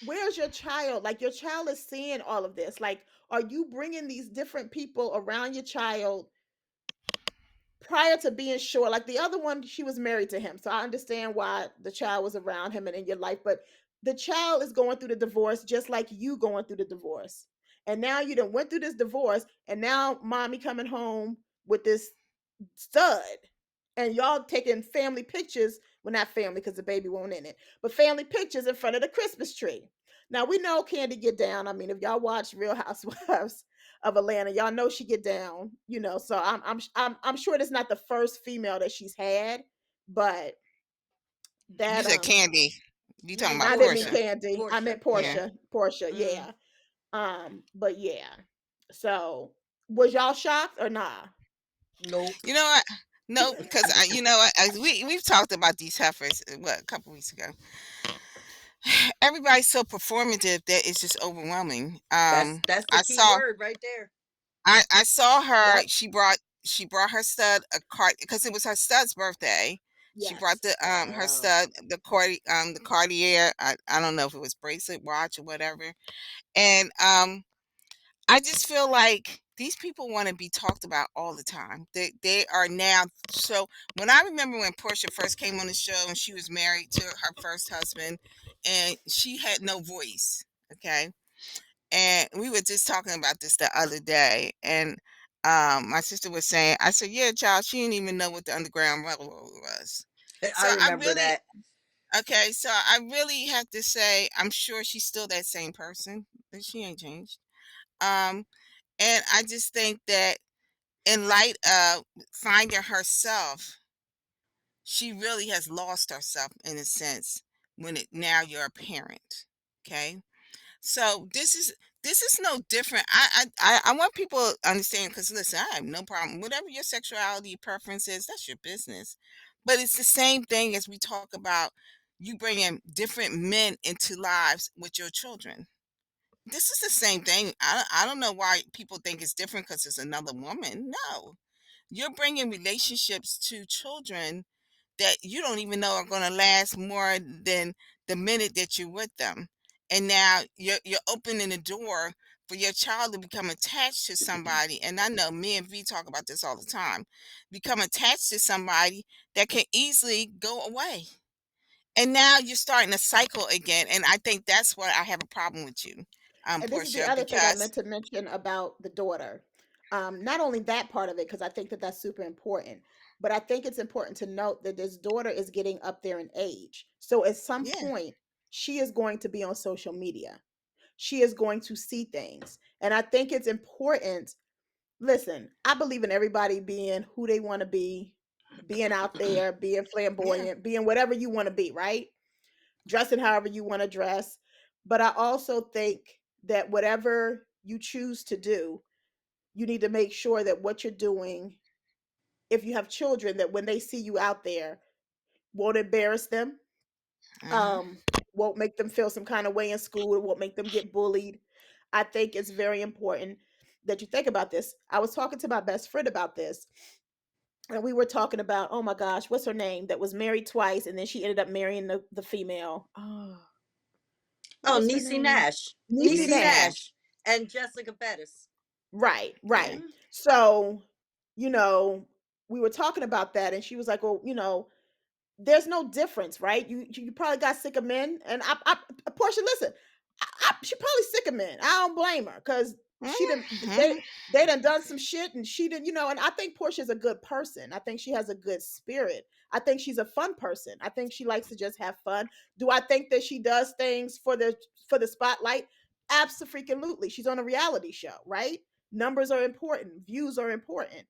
where's your child? Like, your child is seeing all of this. Like, are you bringing these different people around your child prior to being sure? Like the other one, she was married to him, so I understand why the child was around him and in your life. But the child is going through the divorce just like you going through the divorce, and now you done went through this divorce, and now mommy coming home with this stud, and y'all taking family pictures, well, not family because the baby won't in it, but family pictures in front of the Christmas tree. Now we know Candy get down. I mean, if y'all watch Real Housewives of Atlanta, y'all know she get down. So I'm sure it's not the first female that she's had, but You that said Candy. You You talking mean about I didn't mean Portia? Portia? Candy, I Portia. meant Yeah. Portia. Portia, Mm. yeah. But yeah. So was y'all shocked or nah? Nope. You know what? No, because you know what? We've talked about these heifers. What, a couple weeks ago? Everybody's so performative that it's just overwhelming. That's the I key saw word right there. I saw her. Yep. She brought her stud a cart because it was her stud's birthday. She brought Yes. the her Wow. stud the Cartier. I don't know if it was bracelet, watch, or whatever. And I just feel like these people want to be talked about all the time. They are now. So when I remember when Portia first came on the show and she was married to her first husband, and she had no voice. Okay, and we were just talking about this the other day, and my sister was saying, I said, "Yeah, child, she didn't even know what the Underground Railroad was." I So I remember really, that. okay, so I really have to say, I'm sure she's still that same person. That she ain't changed. Um, and I just think that in light of finding herself, she really has lost herself in a sense when now you're a parent. Okay. So this is no different. I want people to understand because listen, I have no problem. Whatever your sexuality preference is, that's your business. But it's the same thing as we talk about you bringing different men into lives with your children. This is the same thing. I don't know why people think it's different because it's another woman. No, you're bringing relationships to children that you don't even know are going to last more than the minute that you're with them. And now you're opening the door for your child to become attached to somebody. And I know me and V talk about this all the time. Become attached to somebody that can easily go away. And now you're starting a cycle again. And I think that's what I have a problem with you, And this is the Portia, other thing I because meant to mention about the daughter. Not only that part of it, because I think that that's super important, but I think it's important to note that this daughter is getting up there in age. So at some yeah, point, she is going to be on social media. She is going to see things. And I think it's important. Listen, I believe in everybody being who they want to be, being out there, being Yeah. flamboyant, being whatever you want to be, right? Dressing however you want to dress. But I also think that whatever you choose to do, you need to make sure that what you're doing, if you have children, that when they see you out there, won't embarrass them. Mhm. um won't make them feel some kind of way in school, it won't make them get bullied. I think it's very important that you think about this. I was talking to my best friend about this, and we were talking about, oh my gosh, what's her name, that was married twice and then she ended up marrying the female. Oh, what Oh, was her Niecy name? Nash. Niecy Niecy Niecy Nash. Nash. Nash and Jessica Bettis. Right, right. Mhm. So, you know, we were talking about that and she was like, well, there's no difference, right? You probably got sick of men, and Portia, listen, she probably sick of men. I don't blame her because she didn't. Mhm. They done some shit, and she didn't. And I think Portia's a good person. I think she has a good spirit. I think she's a fun person. I think she likes to just have fun. Do I think that she does things for the spotlight? Absolutely. She's on a reality show, right? Numbers are important. Views are important,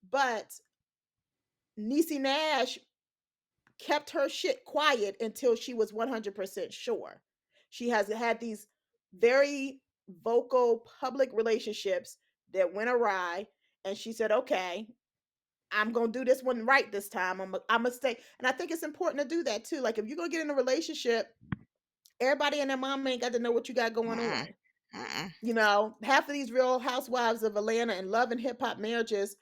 but Niecy Nash kept her shit quiet until she was 100% sure. She has had these very vocal public relationships that went awry, and she said, okay, I'm going to do this one right this time. I'm going to stay. And I think it's important to do that too. Like, if you're going to get in a relationship, everybody and their mom ain't got to know what you got going on. Mm-mm. Mm-mm. Half of these Real Housewives of Atlanta and love and hip hop marriages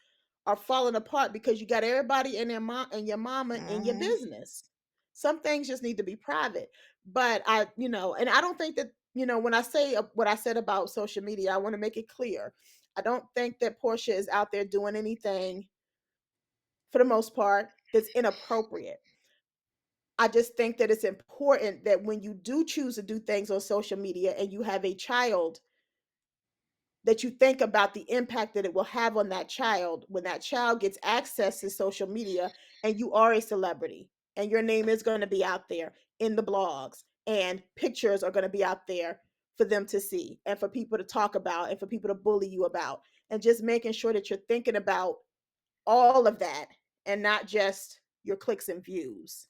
are falling apart because you got everybody and their mom and your mama in your Mhm. business. Some things just need to be private. But and I don't think that, when I say what I said about social media, I want to make it clear. I don't think that Portia is out there doing anything, for the most part, that's inappropriate. I just think that it's important that when you do choose to do things on social media and you have a child, that you think about the impact that it will have on that child when that child gets access to social media and you are a celebrity and your name is going to be out there in the blogs and pictures are going to be out there for them to see and for people to talk about and for people to bully you about, and just making sure that you're thinking about all of that and not just your clicks and views.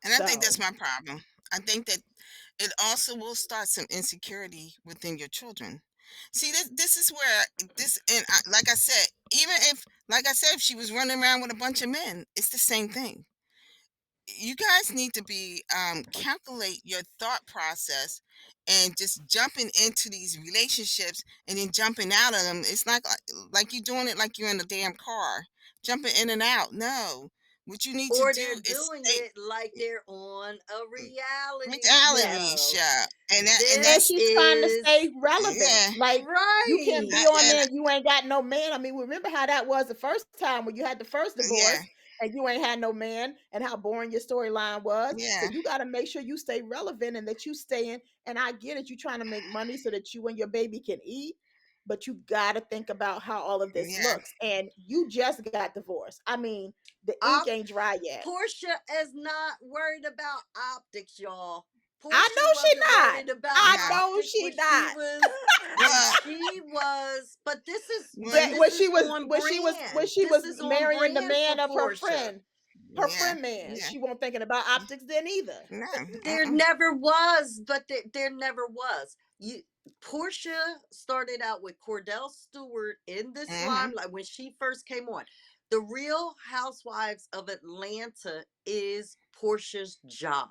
And I think So that's my problem. I think that it also will start some insecurity within your children. See, this is where this and like I said, even if like I said, if she was running around with a bunch of men, it's the same thing. You guys need to be calculate your thought process and just jumping into these relationships and then jumping out of them. It's like you doing it like you're in a damn car, jumping in and out. No, what you need to Or do they're is doing stay it like they're on a reality reality show. show, and and This that's she's trying to is stay relevant. yeah, Like, you can't be right. on and there and you ain't got no man. I mean, remember how that was the first time when you had the first yeah, divorce and you ain't had no man, and how boring your storyline was. So yeah, you got to make sure you stay relevant and that you stay in. And I get it, you trying to make money so that you and your baby can eat, but you got to think about how all of this yeah. looks. And you just got divorced. I mean, the ink Op- ain't dry yet. Portia is not worried about optics, y'all. I Portia know she wasn't not. worried about I No, know optics she when she not. was well, but this is well, but you, this is on When brand. she This was is on marrying the brand for man of Portia. her yeah, friend man, yeah, she won't thinking about optics then either. no, There mm-mm, never was, but there never was. You Portia started out with Cordell Stewart in this mm-hmm, limelight when she first came on. The Real Housewives of Atlanta is Portia's job.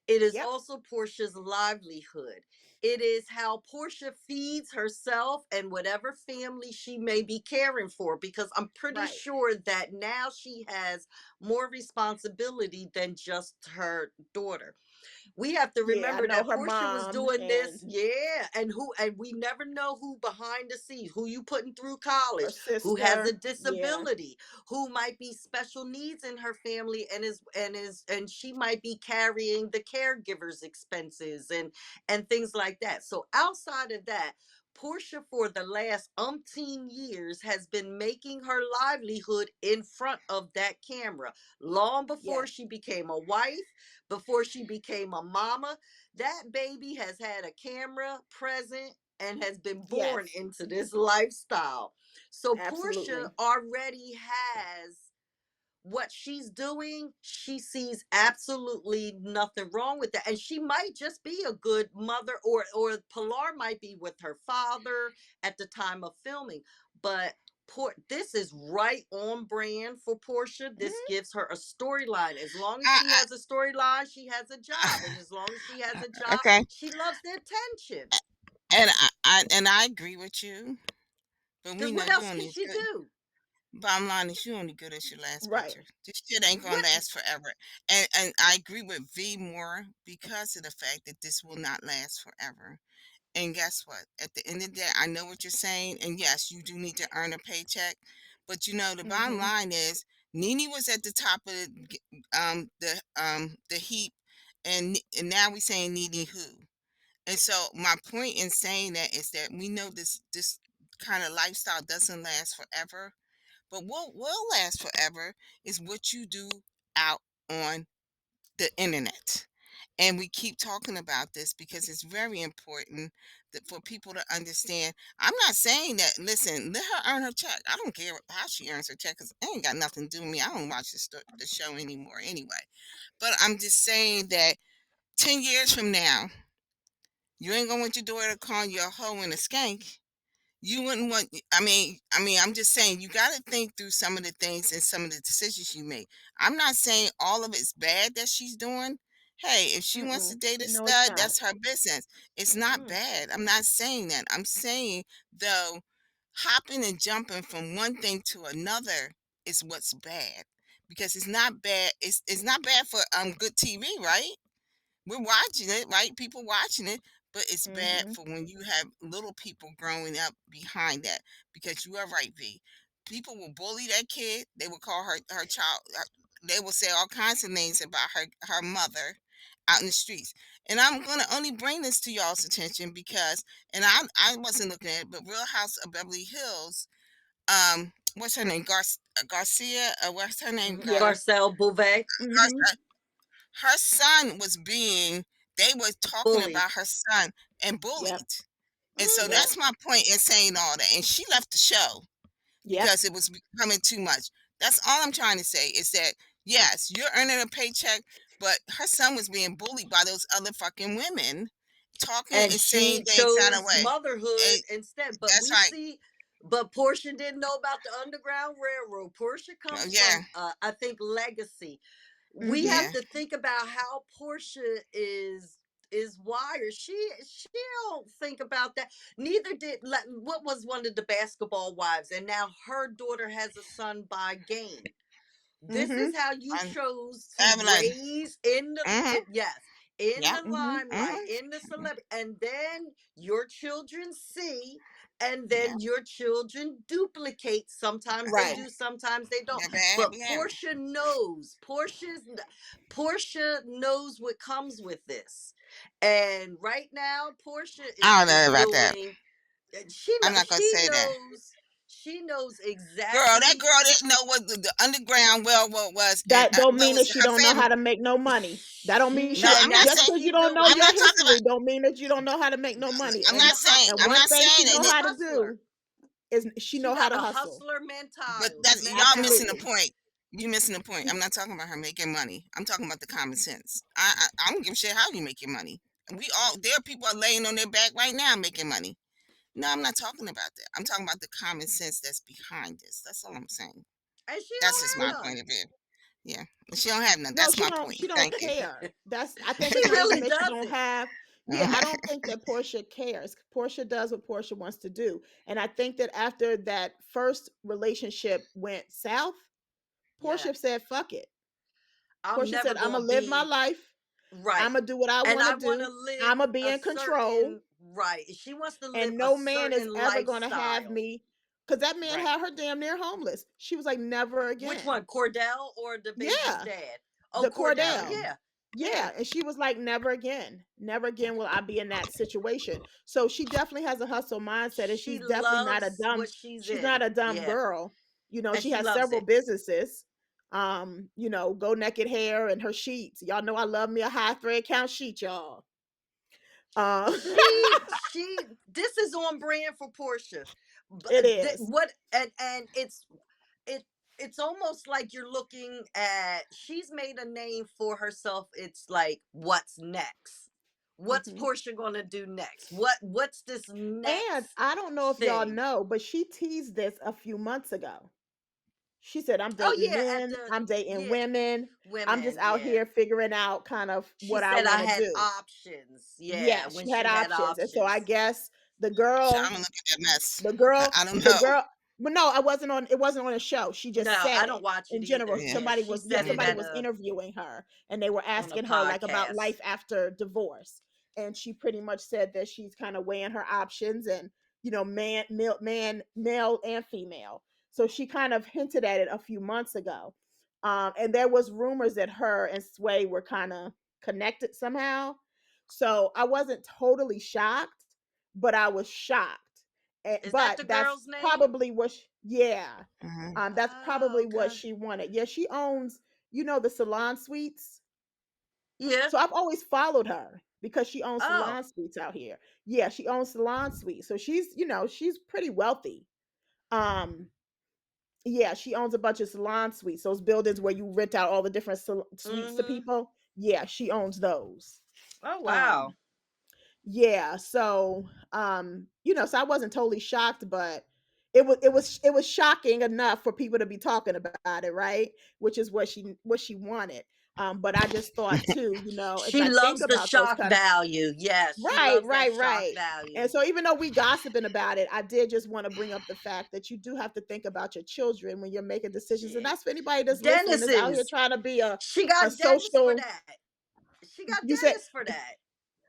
It is Yep. also Portia's livelihood. It is how Portia feeds herself and whatever family she may be caring for, because I'm pretty Right. sure that now she has more responsibility than just her daughter. We have to Yeah, I remember know that her Portia was mom doing and this, yeah, and we never know who behind the scenes, who you putting through her college, who has a sister. Yeah. disability, who might be special needs in her family, and she might be carrying the caregivers' expenses and things like that. So outside of that, Portia for the last umpteen years has been making her livelihood in front of that camera long before Yes. she became a wife, before she became a mama. That baby has had a camera present and has been born Yes. into this lifestyle. So Portia Absolutely. already has what she's doing. She sees absolutely nothing wrong with that, and she might just be a good mother, or Pilar might be with her father at the time of filming, but This is right on brand for Porsha. This Mhm. gives her a storyline. As long as she I, has a storyline, she has a job. And as long as she has a job, okay, she loves the attention. and I agree with you, but we Because know what you else can only as she good. do? Bottom line is you only good as your last Right. picture. This shit ain't gonna What? last forever. And I agree with V more because of the fact that this will not last forever. And guess what? At the end of the day, I know what you're saying. And yes, you do need to earn a paycheck. But you know, the bottom Mhm. line is Nene was at the top of the heap, and now we saying Nene who. And so my point in saying that is that we know this kind of lifestyle doesn't last forever. But what will last forever is what you do out on the internet. And we keep talking about this because it's very important that for people to understand. I'm not saying that, listen, let her earn her check. I don't care how she earns her check because it ain't got nothing to do with me. I don't watch the show anymore anyway. But I'm just saying that 10 years from now, you ain't going to want your daughter to call you a hoe and a skank. You wouldn't want. I'm just saying you got to think through some of the things and some of the decisions you make. I'm not saying all of it's bad that she's doing. Hey, if she wants to Mm-mm. date a No, it's stud, not. that's her business. It's not Mm-mm. bad. I'm not saying that. I'm saying though, hopping and jumping from one thing to another is what's bad because it's not bad. It's not bad for good TV, right? We're watching it, right? People watching it, but it's bad Mhm. for when you have little people growing up behind that. Because you are right, V. People will bully that kid. They will call her child. They will say all kinds of names about her mother out in the streets. And I'm gonna only bring this to y'all's attention because, and I wasn't looking at it, but Real House of Beverly Hills. What's her name? Garcia. What's her name? Yeah. Garcelle Beauvais, Mhm. Her son was being they were talking bullied. about her son and Yep. bullied. And so Mm-hmm. Yep. that's my point in saying all that. And she left the show Yep. because it was becoming too much. That's all I'm trying to say is that yes, you're earning a paycheck, but her son was being bullied by those other fucking women talking And and saying she things out of chose way. motherhood And instead. But that's we right. see, but Portia didn't know about the Underground Railroad. Portia comes Yeah, from, I think, legacy. We Mhm. have yeah. to think about how Portia is wired. She don't think about that. Neither did what was one of the basketball wives, and now her daughter has a son by game. This is Mhm. how you And chose to Evelyn. raise in the Mm-hmm. yes, in Yep. the Mhm. limelight, Mm-hmm. in the celebrity, and then your children see, and Yeah. then your children duplicate. Sometimes they Right. do, sometimes they don't. They're bad But behavior. Portia knows what comes with this. And right now Portia I don't is know about that. doing I'm not gonna say that. she knows Girl, that exactly. girl didn't know what the Underground Railroad was, and That don't mean those that she her don't know family. how to make no money. That don't mean No, she And I'm not that's just saying. what because you she's don't know I'm doing. your not talking about. history don't mean that you don't know how to make no money. I'm not saying. And I'm one not thing she saying. know She's And a how to hustler. do is she She know how got to a hustle. hustler but y'all missing the mentality. Absolutely. point. You missing the point. I'm not talking about her making money. I'm talking about the common sense. I don't give a shit how you make your money. We all there are people are laying on their back right now making money. No, I'm not talking about that. I'm talking about the common sense that's behind this. That's all I'm saying. And she That's just my don't have point of view. Yeah, she don't have none. No, That's my point. she don't Thank you. care. That's I think She it's not even really that she don't doesn't. have. Yeah, I don't think that Portia cares. Portia does what Portia wants to do. And I think that after that first relationship went south, Portia Yes. said, fuck it. I'm Portia never said, I'm gonna gonna live my be life. I'm right. gonna do what I And want to I wanna do. live I'm gonna be a in control. certain right. She wants to live And a no man is certain ever gonna have lifestyle. me. Because that man Right. had her damn near homeless. She was like, never Which again. one? Cordell or the baby's Yeah. dad? Oh, The Cordell. Cordell. Mm. Yeah. Yeah. Yeah, and she was like, "Never again, never again will I be in that situation." So she definitely has a hustle mindset, and She she's definitely not a loves dumb. what she's She's not in. a dumb Yeah. girl. You know, And she she has loves several it. businesses. Go naked hair and her sheets. Y'all know I love me a high thread count sheet, y'all. Uh, She this is on brand for Portia. But it is. what and it it's almost like you're looking at she's made a name for herself. It's like what's next? What's Mhm. Portia gonna do next? What's this And next I don't know if y'all thing? know, but she teased this a few months ago. She said, I'm Oh dating yeah, at men, the I'm dating yeah, women. I'm just women, out yeah. here figuring out kind of She what I said I want to had do. options. Yeah, Yeah, when she had she had options. And so I options. guess the So girl, Imma look at that mess. the girl, I don't the know. girl, but no, it wasn't on a show. She just No, said I it don't watch it in general. either. Yeah. Yeah, Somebody she was, yeah, said it somebody Mhm. at was a interviewing her and they were on a asking her like about podcast. life after divorce. And she pretty much said that she's kind of weighing her options and male and female. So she kind of hinted at it a few months ago. And there was rumors that her and Sway were kind of connected somehow. So I wasn't totally shocked, but I was shocked. Is that But the that's girl's name? probably what yeah. Mhm. That's Oh, probably what okay. she wanted. Yeah, she owns, the salon suites. Yeah. So I've always followed her because she owns Oh. salon suites out here. Yeah, she owns salon suites. So she's pretty wealthy. Um, yeah, she owns a bunch of salon suites. Those buildings where you rent out all the different suites to Mm-hmm. people. Yeah, she owns those. Oh Um, wow. yeah, so I wasn't totally shocked, but it was shocking enough for people to be talking about it, right? Which is what she wanted. But I just thought too, as She I think loves the about those shock kind of value. Yes, she right, loves that right, shock right. And value. so even though we gossiping about it, I did just want to bring up the fact that you do have to think about your children when you're making decisions. And Shit. that's for anybody that's listening that's out here Dennis's. trying to be a She a got Dennis for social. that. She got You said Dennis for that.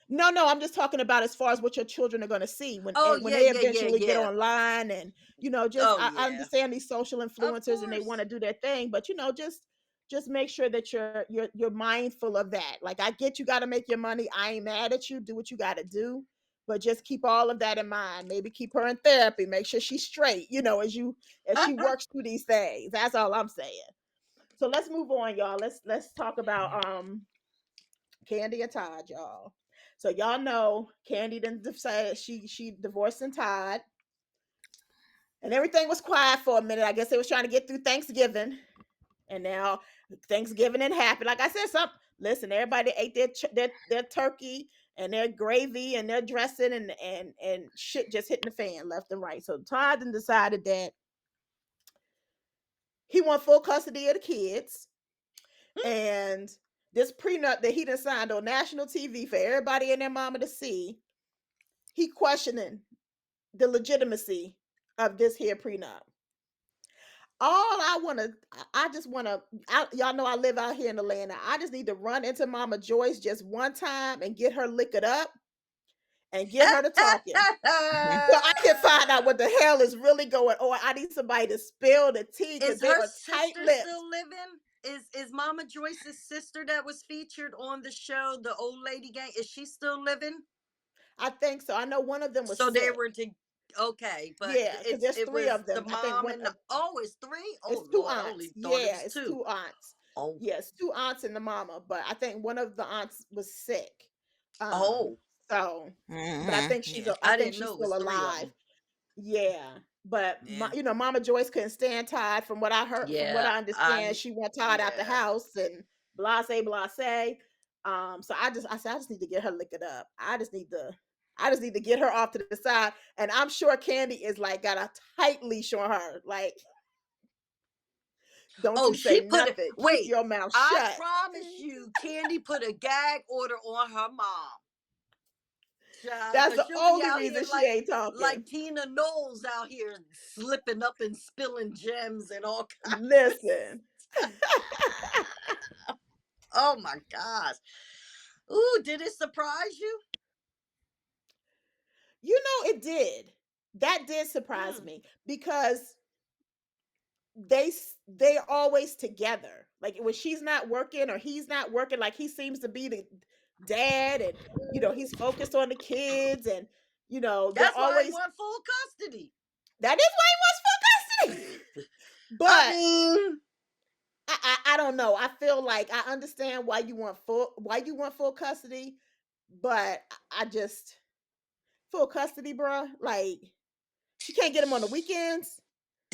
no, no, I'm just talking about as far as what your children are going to see Oh when yeah, they yeah, yeah, eventually get yeah. online and just Oh I yeah. understand these social Of influencers and they want course. to do their thing, but just make sure that you're mindful of that. Like I get you got to make your money. I ain't mad at you. Do what you got to do, but just keep all of that in mind. Maybe keep her in therapy. Make sure she's straight. As she works through these things. That's all I'm saying. So let's move on, y'all. Let's talk about Kandi and Todd, y'all. So y'all know Kandi done decided she divorcing Todd, and everything was quiet for a minute. I guess they was trying to get through Thanksgiving, and now Thanksgiving didn't happen. Like I said, listen. Everybody ate their turkey and their gravy and their dressing and shit just hitting the fan left and right. So Todd then decided that he want full custody of the kids and this prenup that he done signed on national TV for everybody and their mama to see. He questioning the legitimacy of this here prenup. All I want to, I just want to, y'all know I live out here in Atlanta. I just need to run into Mama Joyce just one time and get her liquored up and get her to talking. So I can find out what the hell is really going on. I need somebody to spill the tea because Is they her are tight sister lipped. still living? Is Mama Joyce's sister that was featured on the show, the old lady gang? Is she still living? I think so. I know one of them was So they sick. were to okay, but Yeah, because it's there's it three was of the them. I think mom and the oh, it's three. it's Oh two Lord, I aunts. only thought it Yeah, was it's two. two aunts. Oh, Yes, two aunts and the mama, but I think one of the aunts was sick. Um, oh, so, but I Mhm. think Yeah. I I think didn't she's know it was still three of alive. them. Yeah, but Yeah, Mama Joyce couldn't stand Todd. From what I heard, from what yeah, I understand, she want Todd out the yeah. house and blase blase. So I said I just need to get her liquored up. I just need to get her off to the side, and I'm sure Kandi is like got a tight leash on her. Like, don't Oh, you say she put it. nothing. Keep Wait, your mouth I shut. promise you, Candy put a gag order on her mom. Child, That's cause the she'll be only out here reason she ain't like talking. Tina Knowles out here slipping up and spilling gems and all kinds. Listen. Oh my gosh. Ooh, did it surprise you? It did. That did surprise Hmm. me because they're always together. Like when she's not working or he's not working, like he seems to be the dad and he's focused on the kids and they're That's why I always want full custody. that is why he wants full custody. I But mean, I don't know. I feel like I understand why you want full custody, but I just full custody, bruh. Like she can't get him on the weekends.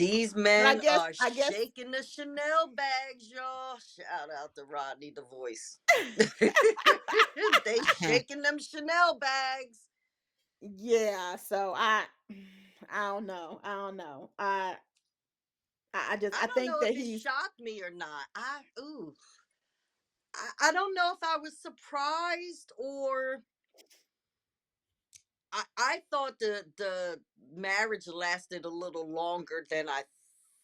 These But I men guess are I guess shaking the Chanel bags, y'all. Shout out to Rodney the voice. They shaking them Chanel bags. yeah, so I don't know. I don't know. I just I I don't think know if that it he's shocked me or not. I don't know if I was surprised or I thought the marriage lasted a little longer than I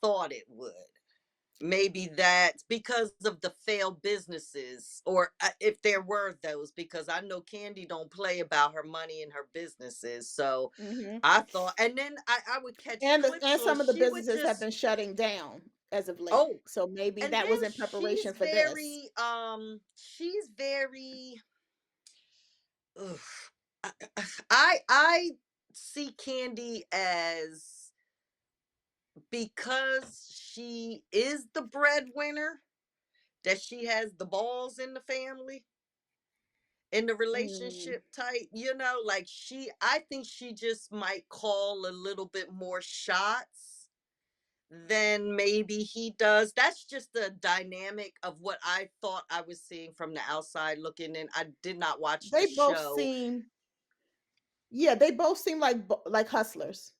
thought it would. Maybe that's because of the failed businesses, or if there were those, because I know Candy don't play about her money and her businesses. So mhm. I thought, and then I would catch clips, And or some of the she would businesses have just, been shutting down as of late. oh, So maybe and that then was in preparation for this. she's very, ugh, I, I see Candy as, because she is the breadwinner, that she has the balls in the family, in the Mm. relationship type, like I think she just might call a little bit more shots than maybe he does. That's just the dynamic of what I thought I was seeing from the outside looking in. I did not watch the They both show. seem Yeah, they both seem like hustlers.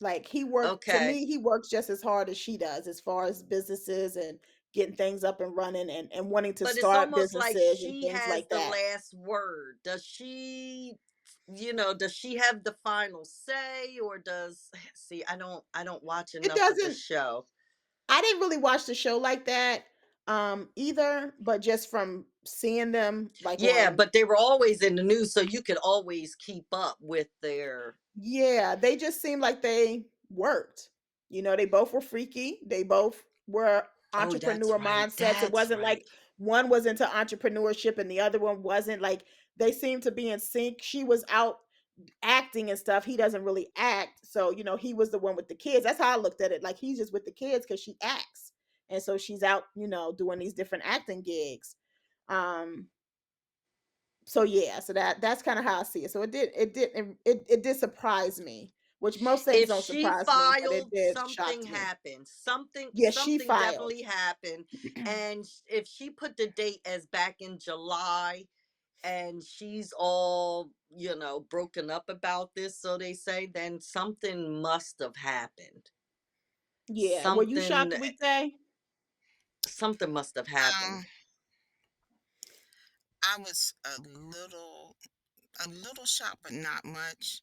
Like he worked to Okay. me, he works just as hard as she does as far as businesses and getting things up and running and wanting to But it's start almost like businesses and she things has like the that. last word. Does she have the final say, or does see, I don't watch It enough of the doesn't show. I didn't really watch the show like that either, but just from seeing them like Yeah, on but they were always in the news, so you could always keep up with their. yeah, they just seemed like they worked. You know, they both were freaky. They both were Oh, that's entrepreneur right. mindsets. It That's wasn't right. like one was into entrepreneurship and the other one wasn't. Like they seemed to be in sync. She was out acting and stuff. He doesn't really act. So, he was the one with the kids. That's how I looked at it. Like he's just with the kids because she acts. And so she's out, doing these different acting gigs. Um, so yeah, so that's kind of how I see it. So it did surprise me, which most things If don't she surprise me, but it filed, did something shocked me. happened. Something Yeah, she something filed. definitely happened. And if she put the date as back in July, and she's all, broken up about this, so they say, then something must have happened. Yeah, were you Something shocked, weekday? something must have happened. Um, I was a little shocked, but not much.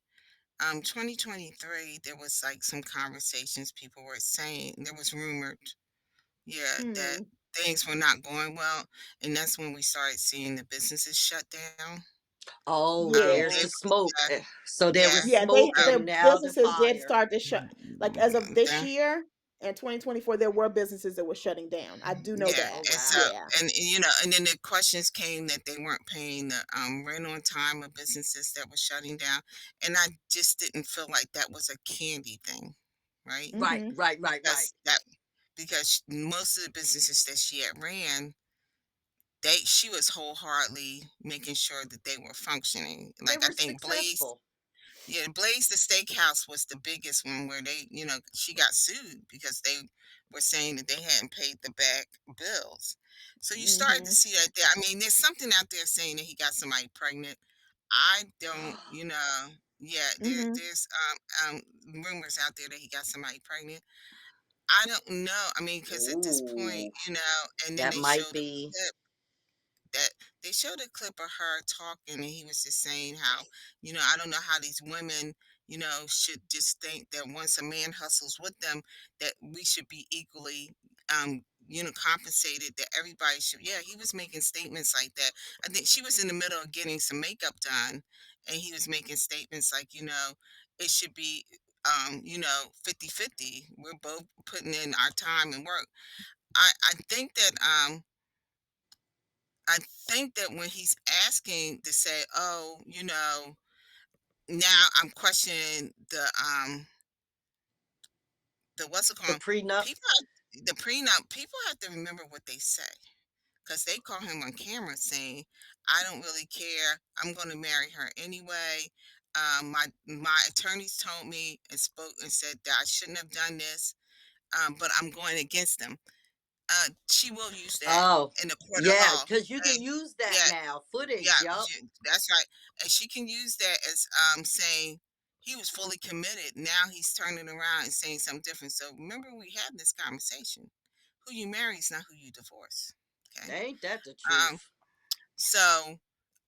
2023, there was like some conversations people were saying. There was rumored, yeah, that Hmm. things were not going well, and that's when we started seeing the businesses shut down. Oh, there's Yeah, They, the smoke. yeah, So there yeah. was yeah, they smoke, their and now the businesses did fire. start to shut. Like as of this The, year and 2024, there were businesses that were shutting down. I do know Yeah, Oh, that. and so wow. Yeah. and then the questions came that they weren't paying the rent on time of businesses that were shutting down, and I just didn't feel like that was a Candy thing, right? Right, Hmm. right, right, right. Because most of the businesses that she had ran, she was wholeheartedly making sure that they were functioning. They Like I were think Blaze, successful. yeah, Blaze the Steakhouse was the biggest one where she got sued because they were saying that they hadn't paid the back bills. So you started to Hmm. see that there. I mean, there's something out there saying that he got somebody pregnant. I don't, yeah, Hmm. there's rumors out there that he got somebody pregnant. I don't know. I mean, because at this point, Ooh, and then that they might showed a be. clip that they showed a clip of her talking, and he was just saying how, I don't know how these women, should just think that once a man hustles with them, that we should be equally, compensated, that everybody should. Yeah, he was making statements like that. I think she was in the middle of getting some makeup done, and he was making statements like, it should be, 50-50. We're both putting in our time and work. I think that, I think that when he's asking to say, "Oh, now I'm questioning the what's it The called?" prenup. People, the prenup. People have to remember what they say because they call him on camera saying, "I don't really care. I'm going to marry her anyway." My attorneys told me and spoke and said that I shouldn't have done this. but I'm going against them. She will use that Oh, in the court of yeah, law. because you can use that Yeah, now. Footage. yeah, Yup. that's right. And she can use that as saying he was fully committed. Now he's turning around and saying something different. So remember, we had this conversation. Who you marry is not who you divorce. Okay. Ain't that the Um, truth? so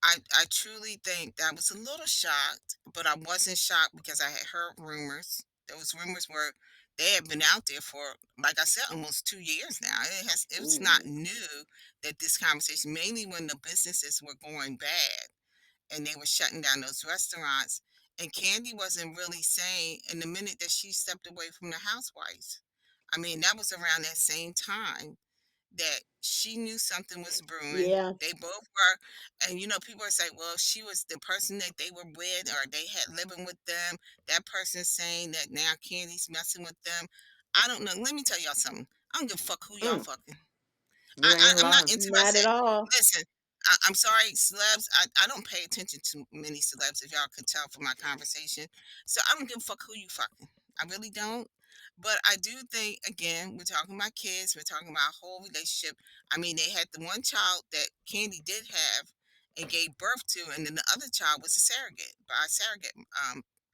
I truly think that I was a little shocked, but I wasn't shocked because I had heard rumors. There was rumors where they had been out there for, like I said, almost 2 years now. It was not Ooh. new that this conversation, mainly when the businesses were going bad and they were shutting down those restaurants. And Candy wasn't really saying in the minute that she stepped away from the housewives. I mean, that was around that same time that she knew something was brewing. Yeah. They both were, and people are saying, well, she was the person that they were with, or they had living with them. That person's saying that now Candy's messing with them. I don't know. Let me tell y'all something. I don't give a fuck who y'all Mm, fucking. you ain't I'm not lying. Not at interested. all. Listen, I'm sorry, celebs. I don't pay attention to many celebs, if y'all can tell from my conversation. So I don't give a fuck who you fucking. I really don't. But I do think, again, we're talking about kids. We're talking about a whole relationship. I mean, they had the one child that Candy did have and gave birth to, and then the other child was a surrogate by a surrogate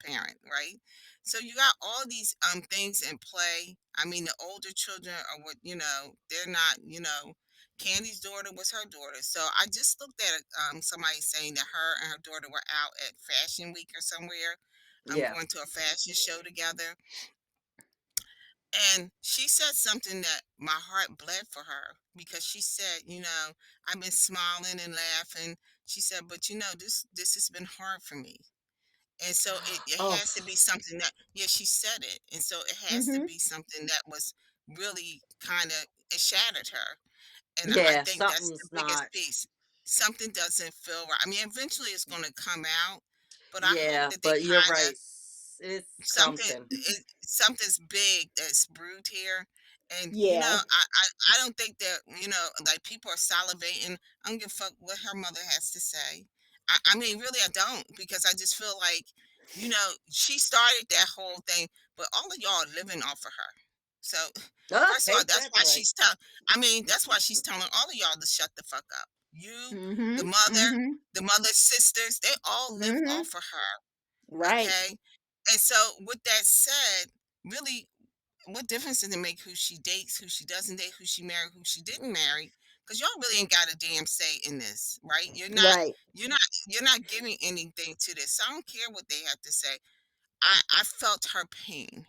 parent, right? So you got all these things in play. I mean, the older children are what they're not. Candy's daughter was her daughter. So I just looked at somebody saying that her and her daughter were out at Fashion Week or somewhere. I'm Yeah. going to a fashion show together. And she said something that my heart bled for her because she said, I've been smiling and laughing. She said, but this has been hard for me. And so it Oh, has to be something that, yeah, she said it. And so it has to Mhm. be something that was really kind of, it shattered her. And I yeah. think that's the Something's biggest not. piece. Something doesn't feel right. I mean, eventually it's going to come out, but I hope Yeah, that they but you're kind of right. It's something. something's big that's brewed here. And Yeah. I don't think that like people are salivating. I don't give a fuck what her mother has to say. I mean, really, I don't, because I just feel like she started that whole thing, but all of y'all are living off of her. So first of all, Ain't that's that why right? she's telling. I mean, that's why she's telling all of y'all to shut the fuck up. You, the Mhm. mother, Mhm. the mother's sisters, they all live Mhm. off of her. Right. Okay. And so, with that said, really, what difference does it make who she dates, who she doesn't date, who she married, who she didn't marry? Because y'all really ain't got a damn say in this, right? Right. You're not giving anything to this. So I don't care what they have to say. I felt her pain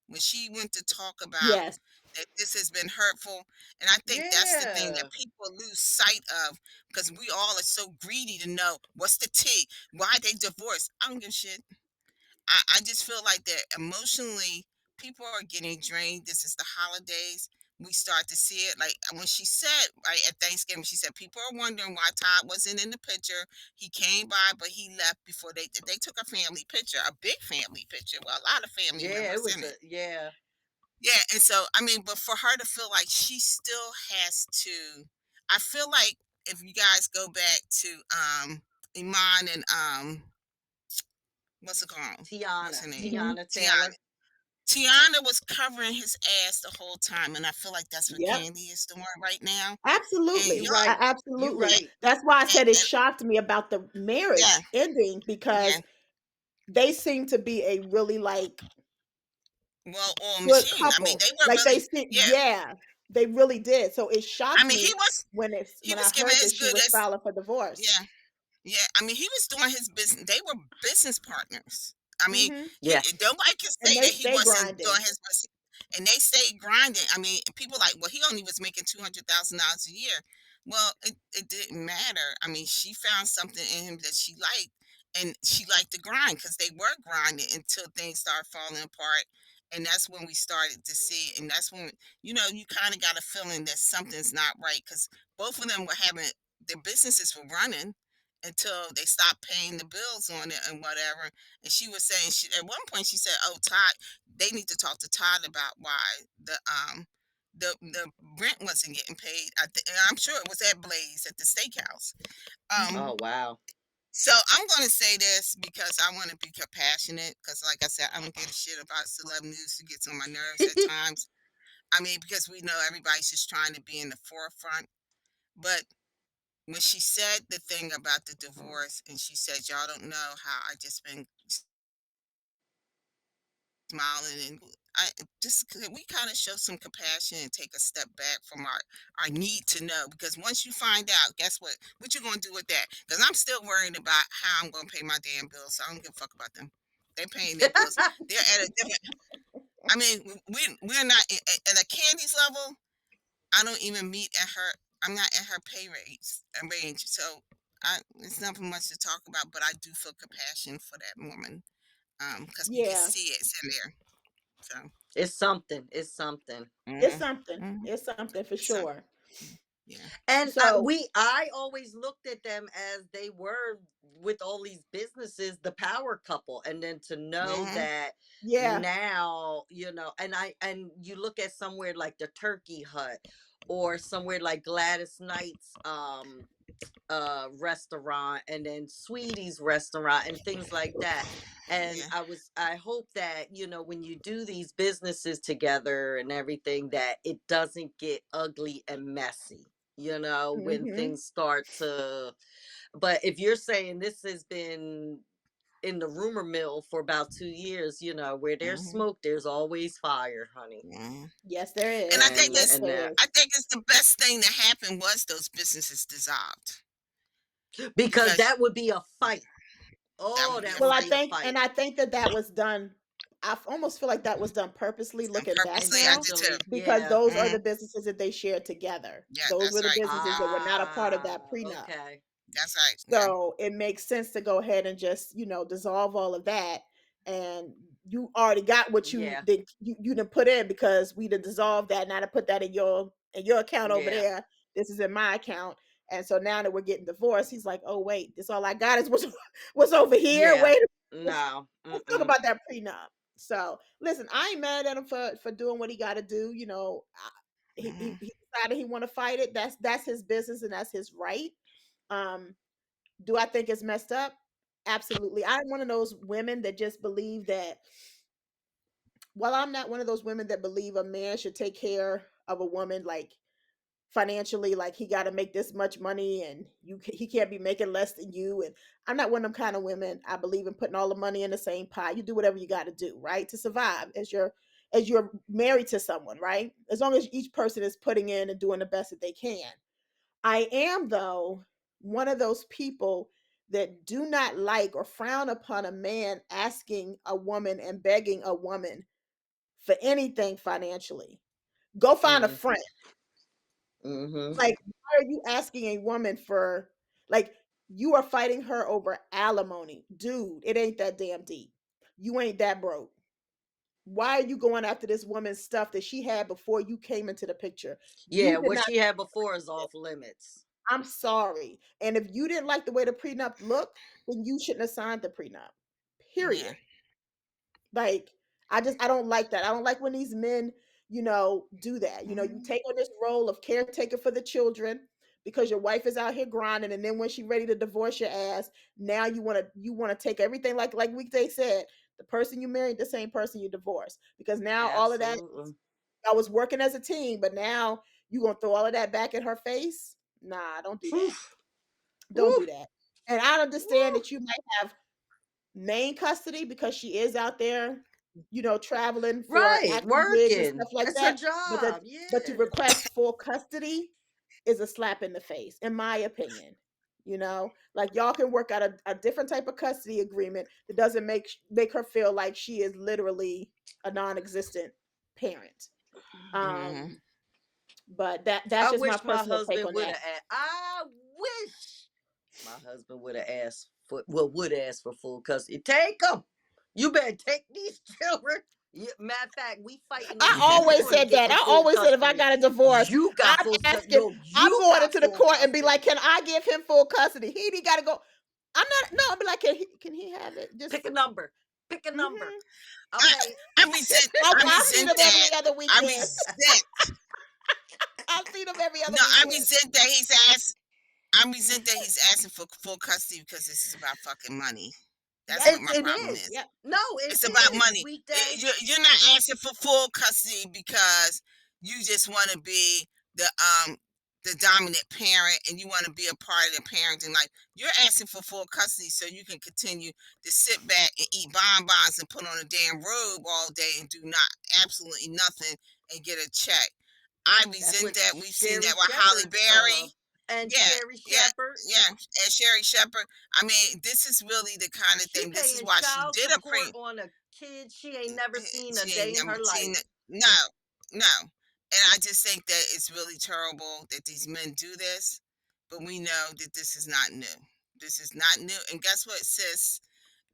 when she went to talk about Yes. that this has been hurtful. And I think that's the thing Yeah. that people lose sight of, because we all are so greedy to know what's the tea, why they divorced. I don't give a shit. I just feel like that emotionally, people are getting drained. This is the holidays. We start to see it. Like when she said, right at Thanksgiving, she said people are wondering why Todd wasn't in the picture. He came by, but he left before they took a family picture, a big family picture, with a lot of family Yeah, it members was in a it. yeah. Yeah, and so I mean, but for her to feel like she still has to, I feel like if you guys go back to Iman and what's it called? What's Tiana. her name? Mhm. Tiana Tiana. Taylor. Tiana was covering his ass the whole time, and I feel like that's what Yep. Candy is doing right now. And You Absolutely. y'all, right. You Absolutely. right. That's why I and, said it and shocked me about the yeah, marriage ending yeah. because they seem to be a really like Well, or good machine. I mean, couple. they were Like they really, see, yeah. yeah, they really did. So it I shocked mean, me he when I was giving heard his that she good was as, filing for divorce. yeah. Yeah, I mean, he was doing his business. They were business partners. I mean, Mhm. Yeah. nobody can And say they that he stay wasn't doing grinding. his business. And they stayed grinding. I mean, people like, well, he only was making $200,000 a year. Well, it didn't matter. I mean, she found something in him that she liked, and she liked the grind because they were grinding until things started falling apart. And that's when we started to see, and that's when you kind of got a feeling that something's not right, because both of them were having their businesses were running until they stopped paying the bills on it and whatever. And she was saying, at one point she said, "Oh, Todd, they need to talk to Todd about why the rent wasn't getting paid." I'm sure it was at Blaze at the steakhouse. Um, Mhm. Oh wow. so I'm going to say this because I want to be compassionate. Because, like I said, I don't give a shit about celeb news. It gets on my nerves at times. I mean, because we know everybody's just trying to be in the forefront. But when she said the thing about the divorce, and she said, "Y'all don't know how I just been smiling," and I just could we kind of show some compassion and take a step back from our need to know, because once you find out, guess what you gonna do with that? Because I'm still worrying about how I'm gonna pay my damn bills, so I don't give a fuck about them. They paying their bills. They're at a different. I mean, we're not at a Candy's level. I don't even meet at her. I'm not at her pay range. So it's nothing much to talk about. But I do feel compassion for that woman, because you can Yeah, see it's in there. So. It's something. It's something. it's Mhm, something. mhm. It's something for So, sure. yeah. And So I always looked at them as they were with all these businesses, the power couple, and then to know Mhm, that yeah. now, and you look at somewhere like the Turkey Hut or somewhere like Gladys Knight's restaurant, and then Sweetie's restaurant and things like that. And yeah. I hope that, when you do these businesses together and everything, that it doesn't get ugly and messy, when Mhm. things start to. But if you're saying this has been in the rumor mill for about 2 years, where there's Mhm, smoke, there's always fire, honey. mhm. Yes, there And is. I think Yes, And it's and there that is. I think it's the best thing that happened was those businesses dissolved, because because that would be a fight. that Oh, would be a that Well, would I be a fight. think, fight. and I think that that was done. Almost feel like that was done purposely, And looking back purposely, I now, did too. Intentionally, because yeah. those are the Mhm. businesses that they shared together. Yeah, Those that's were the right. businesses that were not a part of that Ah, prenup. okay. That's right. Yeah. So it makes sense to go ahead and just, dissolve all of that. And you already got what Yeah, you done put in, because we done dissolved that. Now to put that in your account over yeah, there. This is in my account. And so now that we're getting divorced, he's like, oh wait, this all I got is what's over here. yeah. Wait, No, let's talk mm-mm. about that prenup. So listen, I ain't mad at him for doing what he got to do. Mhm, He decided he want to fight it. That's his business and that's his right. Um, do I think it's messed up? Absolutely. I'm one of those women that just believe that. Well, I'm not one of those women that believe a man should take care of a woman, like financially, like he got to make this much money and he can't be making less than you. And I'm not one of them kind of women. I believe in putting all the money in the same pot. You do whatever you got to do, right, to survive as you're married to someone, right? As long as each person is putting in and doing the best that they can. I am, though, one of those people that do not like or frown upon a man asking a woman and begging a woman for anything financially. Go find a Mm, friend. mm-hmm. Like, why are you asking a woman for, like, you are fighting her over alimony? Dude, it ain't that damn deep. You ain't that broke. Why are you going after this woman's stuff that she had before you came into the picture? You Yeah, did what not. she had before is off limits. I'm sorry. And if you didn't like the way the prenup looked, then you shouldn't have signed the prenup. yeah. Period. Like, I don't like that. I don't like when these men, do that. You Mhm. take on this role of caretaker for the children because your wife is out here grinding, and then when she's ready to divorce your ass, now you wanna take everything, like weekday said, the person you married, the same person you divorced. Because now all of that, Absolutely. I was working as a team, but now you gonna throw all of that back in her face? Nah, don't do Whew, that. Don't whew, do that. And I understand whew. that you might have main custody because she is out there, traveling for Right, acting gigs and working. stuff like It's her that. But job. to Yeah. request full custody is a slap in the face, in my opinion. Like, y'all can work out a different type of custody agreement that doesn't make her feel like she is literally a non-existent parent. Mhm. Um, but that's I just my wish my personal take husband on would that. have asked. I wish my husband would have asked for, well, would ask for full custody. Take them. You better take these children. Matter of fact, we fighting I over who always going to said get that. the I full always said if I custody. got a divorce, You got I'm full custody. asking, No, I'm you going got into the full court and be like, custody. can I give him full custody? He got to go. I'm not, no, I'll be like, can he have it? Pick a Just, number. Pick a number. mm-hmm. I'll I pay. I resent I I'll see resent them that. every other I weekend. resent I'll see them every other no, I weekend. resent that he's asked I resent that he's asking for full custody because this is about fucking money. That's what Yep. my It problem is. is. Yep. No, it It's about is. money. Weekday. You're not asking for full custody because you just want to be the dominant parent, and you want to be a part of the parenting life. You're asking for full custody so you can continue to sit back and eat bonbons and put on a damn robe all day and do not absolutely nothing and get a check. I That's resent what that. We've seen Sherry that with Holly Shepherd Berry. and Yeah, Sherry yeah, Shepherd. yeah. And Sherry Shepherd. I mean, this is really the kind of She thing. This is paying why she child did a support pre. on a kid she ain't never seen a She ain't day in never her seen life. it. No, no. And I just think that it's really terrible that these men do this. But we know that this is not new. This is not new. And guess what, sis?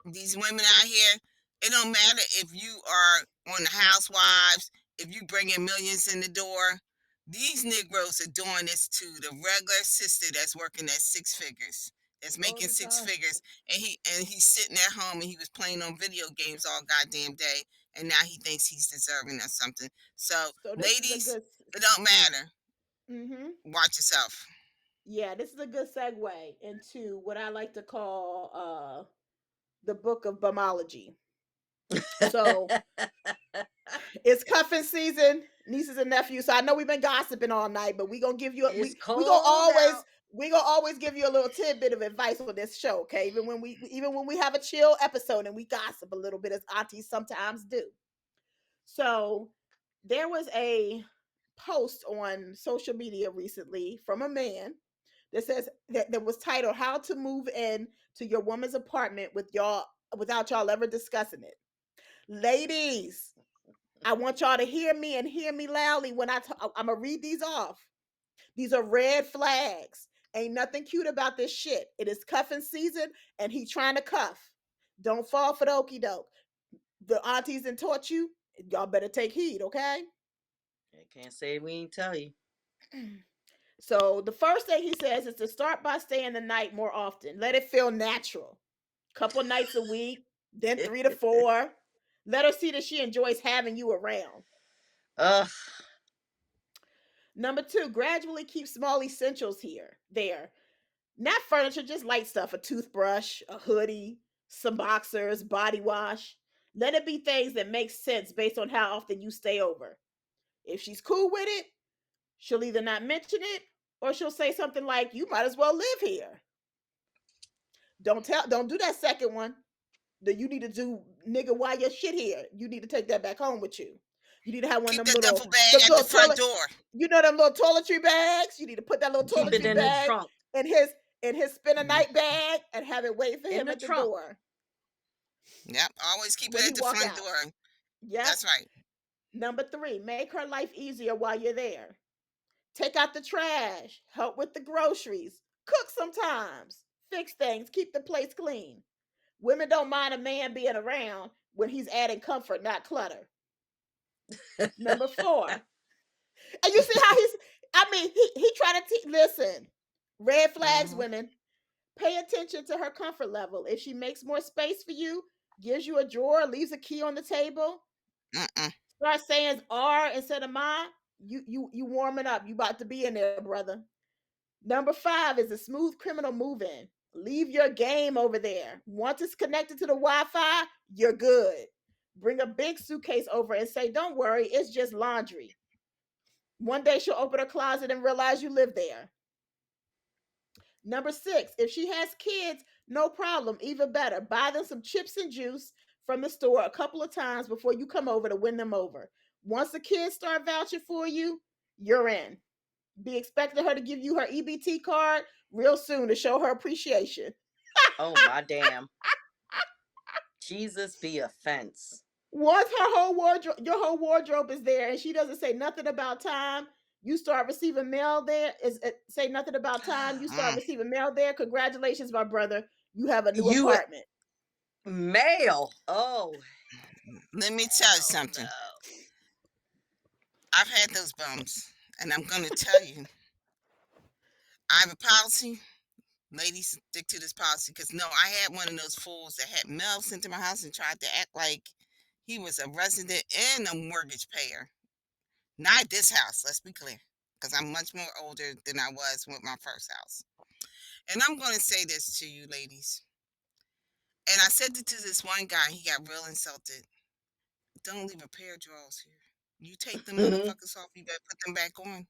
These women out here, it don't matter if you are on the Housewives, if you bring in millions in the door. These Negroes are doing this to the regular sister that's working at six figures, that's All making the six time. figures, and he's sitting at home and he was playing on video games all goddamn day, and now he thinks he's deserving of something. So, So this is a ladies, good. it don't matter. Mm-hmm. Watch yourself. Yeah, this is a good segue into what I like to call the book of bumology. So it's cuffing season, nieces and nephews. So I know we've been gossiping all night, but we gonna give you It's we gonna cold always out. give you a little tidbit of advice on this show, okay? Even when we have a chill episode and we gossip a little bit as aunties sometimes do. So there was a post on social media recently from a man that was titled "How to Move In to Your Woman's Apartment with y'all without y'all ever discussing it." Ladies, I want y'all to hear me and hear me loudly when I'm gonna read these off. These are red flags. Ain't nothing cute about this shit. It is cuffing season, and he trying to cuff. Don't fall for the okey doke. The aunties and taught you. Y'all better take heed, okay? I can't say we ain't tell you. So the first thing he says is to start by staying the night more often. Let it feel natural. Couple nights a week, then 3 to 4. Let her see that she enjoys having you around. Ugh. Number two, gradually keep small essentials there. Not furniture, just light stuff, a toothbrush, a hoodie, some boxers, body wash. Let it be things that make sense based on how often you stay over. If she's cool with it, she'll either not mention it or she'll say something like, "You might as well live here." Don't do that second one. That you need to do, nigga, why your shit here? You need to take that back home with you. You need to have one Keep of them that duffel little bag them at the little front toilet, door. them little toiletry bags. You need to put that little Keep it toiletry in the bag trunk. in his spin a night bag and have it wait for In him the at the trunk. door Yep, always keep when it he at the walk front out. door. Yep. That's right. Number three, make her life easier while you're there. Take out the trash, help with the groceries, cook sometimes, fix things, keep the place clean. Women don't mind a man being around when he's adding comfort, not clutter. Number four, and you see how he trying to listen. Red flags, Hmm. women. Pay attention to her comfort level. If she makes more space for you, gives you a drawer, leaves a key on the table, Mm-mm. start saying "R" instead of "my," you warming up. You about to be in there, brother. Number five is a smooth criminal move in. Leave your game over there. Once it's connected to the Wi-Fi, you're good. Bring a big suitcase over and say, "Don't worry, it's just laundry." One day she'll open her closet and realize you live there. Number six, if she has kids, no problem, even better. Buy them some chips and juice from the store a couple of times before you come over to win them over. Once the kids start vouching for you, you're in. Be expecting her to give you her EBT card real soon to show her appreciation. Oh my damn. Jesus be a fence. Once her whole wardrobe, your whole wardrobe is there, and she doesn't say nothing about time, you start receiving mail there. Say nothing about time, you start Mm. receiving mail there. Congratulations, my brother. You have a new You apartment. male. Oh Let me tell you hell something. no. I've had those bums, and I'm going to tell you, I have a policy. Ladies, stick to this policy because no, I had one of those fools that had mail sent to my house and tried to act like he was a resident and a mortgage payer. Not at this house, let's be clear, because I'm much more older than I was with my first house. And I'm going to say this to you, ladies. And I said it to this one guy, he got real insulted. Don't leave a pair of drawers here. You take them Hmm. motherfuckers off, you better put them back on.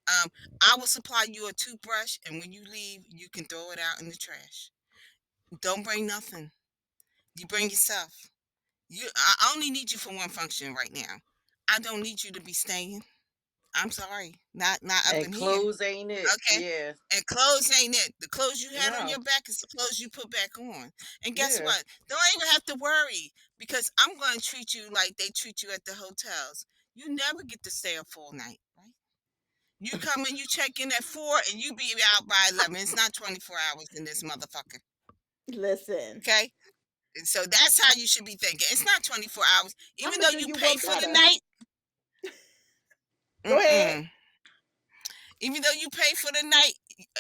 Um, I will supply you a toothbrush, and when you leave, you can throw it out in the trash. Don't bring nothing. You bring yourself. I only need you for one function right now. I don't need you to be staying. I'm sorry, not up And in here. clothes ain't it? Okay. Yeah. And clothes ain't it. The clothes you had on No. your back is the clothes you put back on. And guess Yeah. what? Don't even have to worry because I'm going to treat you like they treat you at the hotels. You never get to stay a full night, right? You come in, you check in at 4, and you be out by 11. It's not 24 hours in this motherfucker. Listen, Okay? And so that's how you should be thinking. It's not 24 hours. I'm Even gonna though do you you pay one for the better. night, Go ahead. mm-mm. Even though you pay for the night,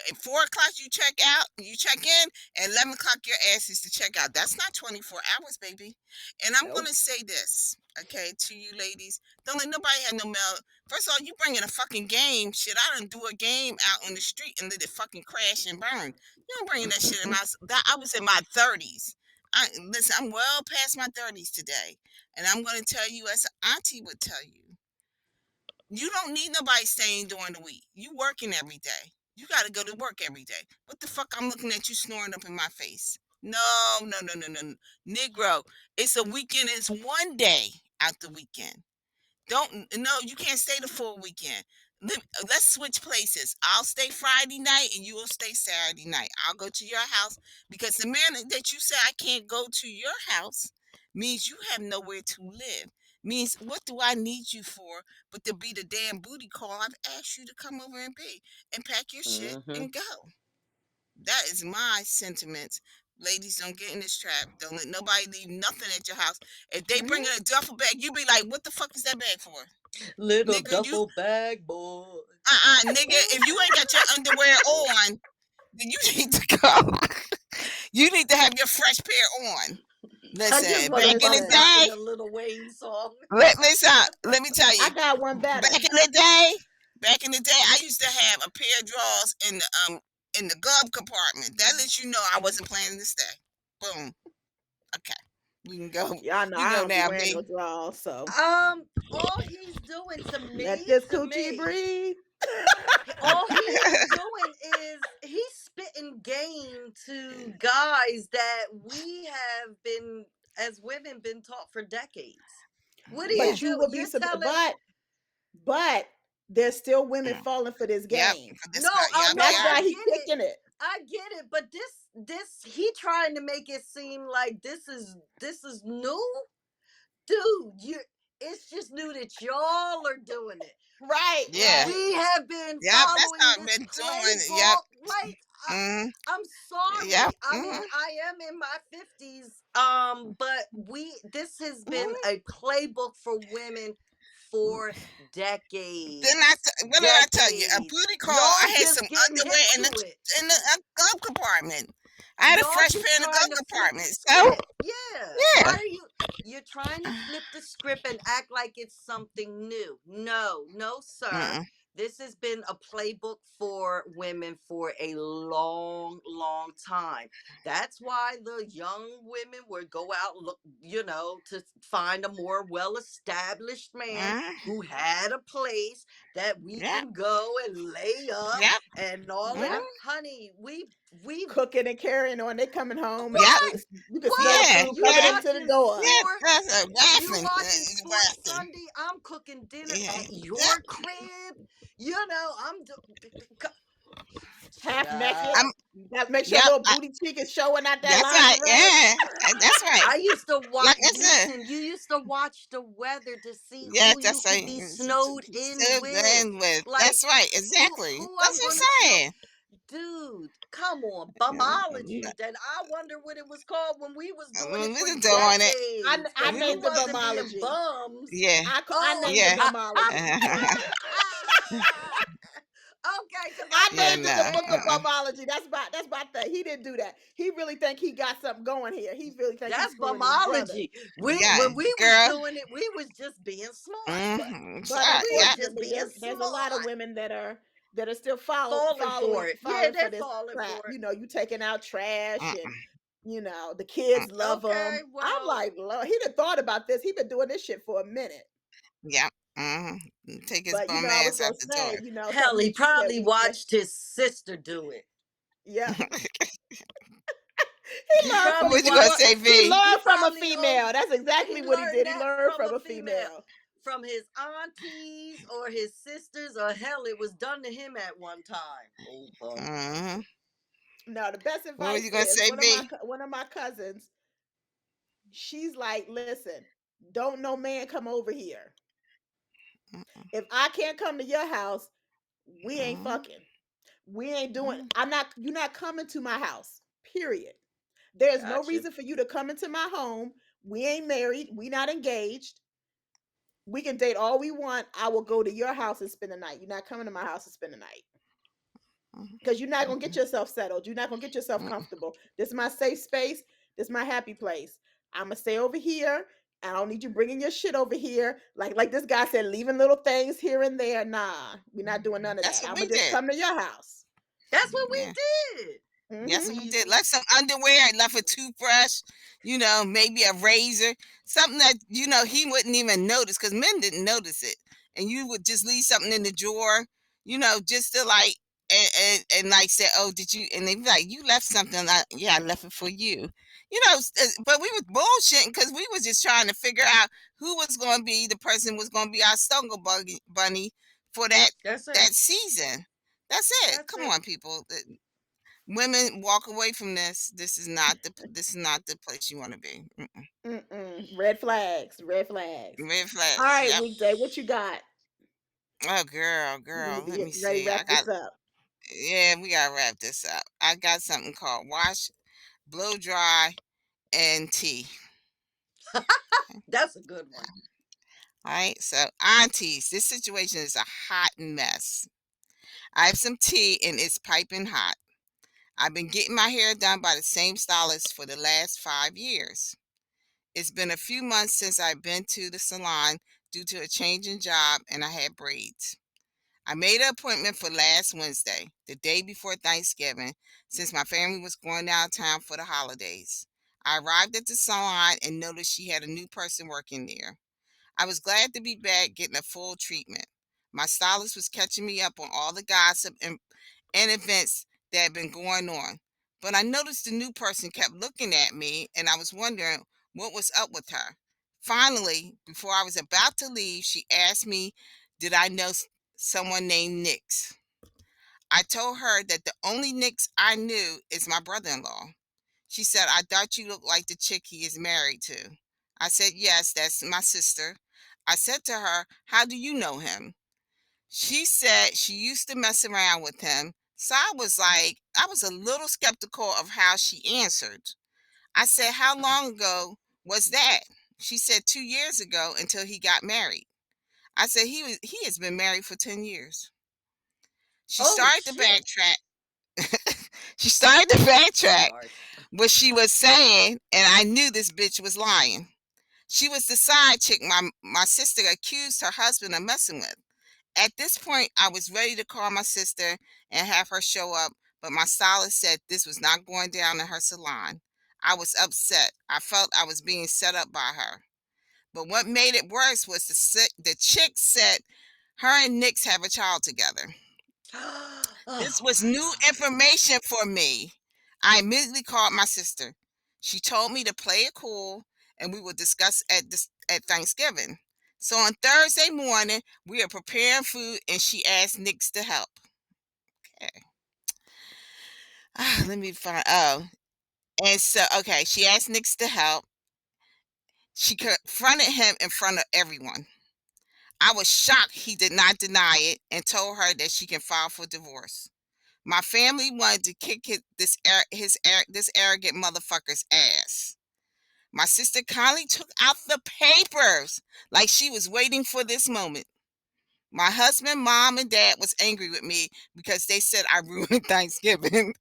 at 4 o'clock you check out, you check in, and 11 o'clock your ass is to check out. That's not 24 hours, baby. And I'm Nope. gonna say this, okay, to you ladies. Don't let nobody have no mail. First of all, you bringing a fucking game. Shit, I done do a game out on the street and let it fucking crash and burn. You don't bringing that shit in my that I was in my 30s. Listen, I'm well past my 30s today. And I'm gonna tell you as an auntie would tell you. You don't need nobody staying during the week. You working every day. You got to go to work every day. What the fuck? I'm looking at you snoring up in my face. No, no, no, no, no, Negro. It's a weekend. It's one day out the weekend. Don't no, you can't stay the full weekend. Let's switch places. I'll stay Friday night and you will stay Saturday night. I'll go to your house because the man that you say I can't go to your house means you have nowhere to live. Means what do I need you for but to be the damn booty call I've asked you to come over and be and pack your shit Hmm. and go. That is my sentiments. Ladies, don't get in this trap. Don't let nobody leave nothing at your house. If they bring Hmm. in a duffel bag, you be like, what the fuck is that bag for? Little Nigga, you duffel bag boy. nigga, if you ain't got your underwear on, then you need to go. You need to have your fresh pair on. I just Listen, want to back in the bust Listen, out in day, a Little Wayne song. let me tell I you, got one better. back in the day, I used to have a pair of drawers in the glove compartment. That lets you know I wasn't planning to stay. Boom. Okay. You can go. Y'all know You I know don't be now, wearing no me. drawers, so All he's doing to let me, this to coochie me, breathe. all he is doing is he's spitting game to guys that we have been, as women, been taught for decades. What are you Yeah. But you doing? will be You're surprised. telling. But there's still women Mm. falling for this Yep. game. For this No, guy. Yep. no, That's Yep. I why he get it. kicking it. I get it, but this he trying to make it seem like this is new. Dude, you it's just new that y'all are doing it. Right, Yeah. right. We have been Yep. That's how following I've this been doing. Yep. playbook. Like, Mm. I'm Yep. sorry. I mean, Mm. I am in my 50s. But this has been Mm. a playbook for women for decades. What did I tell you? A Decades. booty call. I Y'all had some just getting underwear hip in to it. the glove compartment. I had a Y'all fresh just pair in the trying glove to flip the compartment. So script. Yeah. Why yeah. are you're trying to flip the script and act like it's something new? No, no, sir. Mm-mm. This has been a playbook for women for a long, long time. That's why the young women would go out look, to find a more well-established man Mm. who had a place that we Yep. can go and lay up Yep. and all that. Mm. Yep. Honey, we've Cooking and carrying on. They coming home and Yep. what? you can smell the What? Yeah. food You coming Yeah. into the watching door. Yeah. sport? That's a You wafting. watching sports Wafting. Sunday? I'm cooking dinner Yeah. at Yep. your crib. I'm Half naked. child. I'm. You gotta make sure Yep. little booty cheek is showing out that That's right. lingerie. Yeah. That's right. I used to watch. Like I said. Listen, you used to watch the weather to see Yes, who you that's could right. be snowed in Still with. in with. Like That's right. who Exactly. who That's I'm what gonna I'm snow. saying. Dude, come on, Yeah. bumology. Then I wonder what it was called when we was doing it We're for doing it. decades. I Cause we named the Mhm. wasn't being bumology. bums. Yeah. I Oh, named the Yeah. bumology. okay, cause I I know Yeah. named you it the No. book of did. bumology. That's my thing. He didn't do that. He really think he got something going here. He really think he's That's screwing his brother. bumology. Yeah, When we was girl. doing it, we was just being smart. But We was Yeah. just unfortunately, being there's a lot of smart. women that are still Falling for it. Yeah, falling for they're this falling crap. for it. You taking out trash and Mm-mm. the kids love Okay, them. I'm well, like, Lord, he done thought about this. He been doing this shit for a minute. Yeah. Take his But bum I was ass gonna out the say, door. Hell, something he that you said probably weekday. watched his sister do it. Yep. He He learned from probably What you gonna watched. say, he V? He learned from a probably female. That's exactly he what he learned did. He that learned from from a a female, female. from his aunties or his sisters, or hell, it was done to him at one time. Oh, bum. Mm-hmm. No, the best What was advice you gonna is say, V? one of my cousins. She's like, listen, don't no man come over here. If I can't come to your house, we ain't Mm-hmm. fucking. We ain't doing. I'm not. You're not coming to my house. Period. There's no Gotcha. reason for you to come into my home. We ain't married. We not engaged. We can date all we want. I will go to your house and spend the night. You're not coming to my house and spend the night because you're not gonna get yourself settled. You're not gonna get yourself Mm-hmm. comfortable. This is my safe space. This is my happy place. I'm gonna stay over here. I don't need you bringing your shit over here. Like this guy said, leaving little things here and there. Nah, we're not doing none of That's that. what I'm we gonna just did. come to your house. That's what Yeah. we did. That's Mm-hmm. what we did. Easy. Left some underwear, left a toothbrush, maybe a razor, something that he wouldn't even notice because men didn't notice it, and you would just leave something in the drawer, just to like and like say, "Oh, did you?" And they be like, "You left something." Like, yeah, I left it for you. But we was bullshitting because we was just trying to figure out who was going to be the person was going to be our snuggle bunny for that That's it. that season. That's it. That's Come it. on, people. Women, walk away from this. This is not the place you want to be. Mm-mm. Mm-mm. Red flags. Red flags. Red All flags. right, Yep. weekday. What you got? Oh, girl, We need girl. to Let get me ready to see. I wrap got. this up. Yeah, we gotta wrap this up. I got something called wash, blow dry, and tea. That's a good one. All right. So, aunties, this situation is a hot mess. I have some tea and it's piping hot. I've been getting my hair done by the same stylist for the last 5 years. It's been a few months since I've been to the salon due to a change in job and I had braids. I made an appointment for last Wednesday, the day before Thanksgiving, since my family was going downtown for the holidays. I arrived at the salon and noticed she had a new person working there. I was glad to be back getting a full treatment. My stylist was catching me up on all the gossip and events that had been going on. But I noticed the new person kept looking at me and I was wondering what was up with her. Finally, before I was about to leave, she asked me, did I know someone named Nix? I told her that the only Nix I knew is my brother in law. She said, I thought you looked like the chick he is married to. I said, yes, that's my sister. I said to her, how do you know him? She said she used to mess around with him. So I was a little skeptical of how she answered. I said, how long ago was that? She said 2 years ago until he got married. I said, he has been married for 10 years. She Oh started to shit. backtrack. She started to backtrack Sorry. what she was saying, and I knew this bitch was lying. She was the side chick my sister accused her husband of messing with. At this point, I was ready to call my sister and have her show up, but my stylist said this was not going down in her salon. I was upset. I felt I was being set up by her. But what made it worse was the chick said her and Nix have a child together. This Oh was my new god. information for me. I immediately called my sister. She told me to play it cool and we would discuss at Thanksgiving. So on Thursday morning, we are preparing food and she asked Nix to help. Okay. Let me find and so okay, she asked Nix to help. She confronted him in front of everyone. I was shocked he did not deny it and told her that she can file for divorce. My family wanted to kick this arrogant motherfucker's ass. My sister kindly took out the papers like she was waiting for this moment. My husband, mom, and dad was angry with me because they said I ruined Thanksgiving.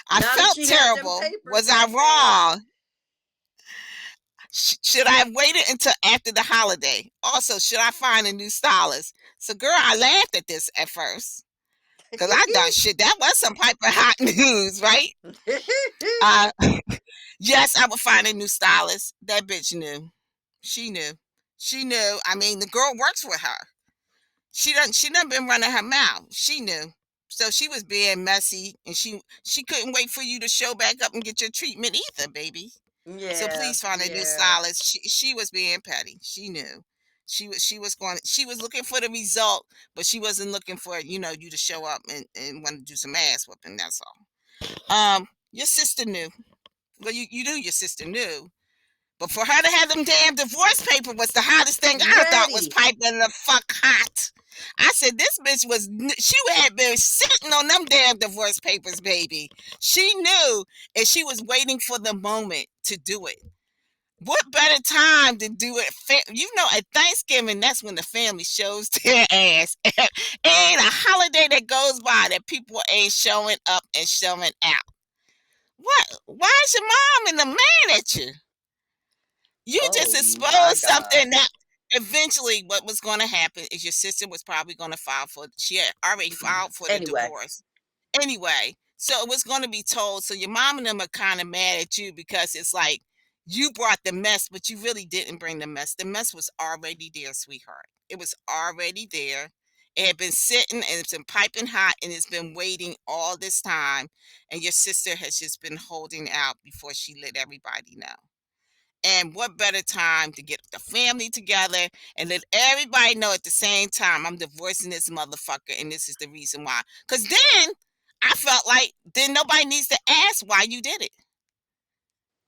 I Now that felt she had them terrible. papers, Was I goddamn. wrong? Should I have waited until after the holiday? Also, should I find a new stylist? So, girl, I laughed at this at first because I thought, shit, that was some pipe of hot news, right? Uh, yes, I would find a new stylist. That bitch knew. She knew. She knew. I mean, the girl works with her. She done been running her mouth. She knew. So she was being messy, and she couldn't wait for you to show back up and get your treatment either, baby. So Yeah, please find a new yeah. stylist. She was being petty. She knew. She was looking for the result, but she wasn't looking for, you to show up and want to do some ass whooping. That's all. Your sister knew. Well, you knew your sister knew. But for her to have them damn divorce paper was the hottest thing I thought was Ready. piping the fuck hot. I said this bitch she had been sitting on them damn divorce papers, baby. She knew, and she was waiting for the moment to do it. What better time to do it? At Thanksgiving, that's when the family shows their ass. Ain't a holiday that goes by that people ain't showing up and showing out. What? Why is your mom and the man at you? You just Oh my exposed God. something that eventually what was going to happen is your sister was probably going to she had already filed for the Anyway, divorce. Anyway, so it was going to be told. So your mom and them are kind of mad at you because it's like you brought the mess, but you really didn't bring the mess. The mess was already there, sweetheart. It was already there. It had been sitting and it's been piping hot and it's been waiting all this time. And your sister has just been holding out before she let everybody know. And what better time to get the family together and let everybody know at the same time I'm divorcing this motherfucker and this is the reason why. Because then I felt like then nobody needs to ask why you did it.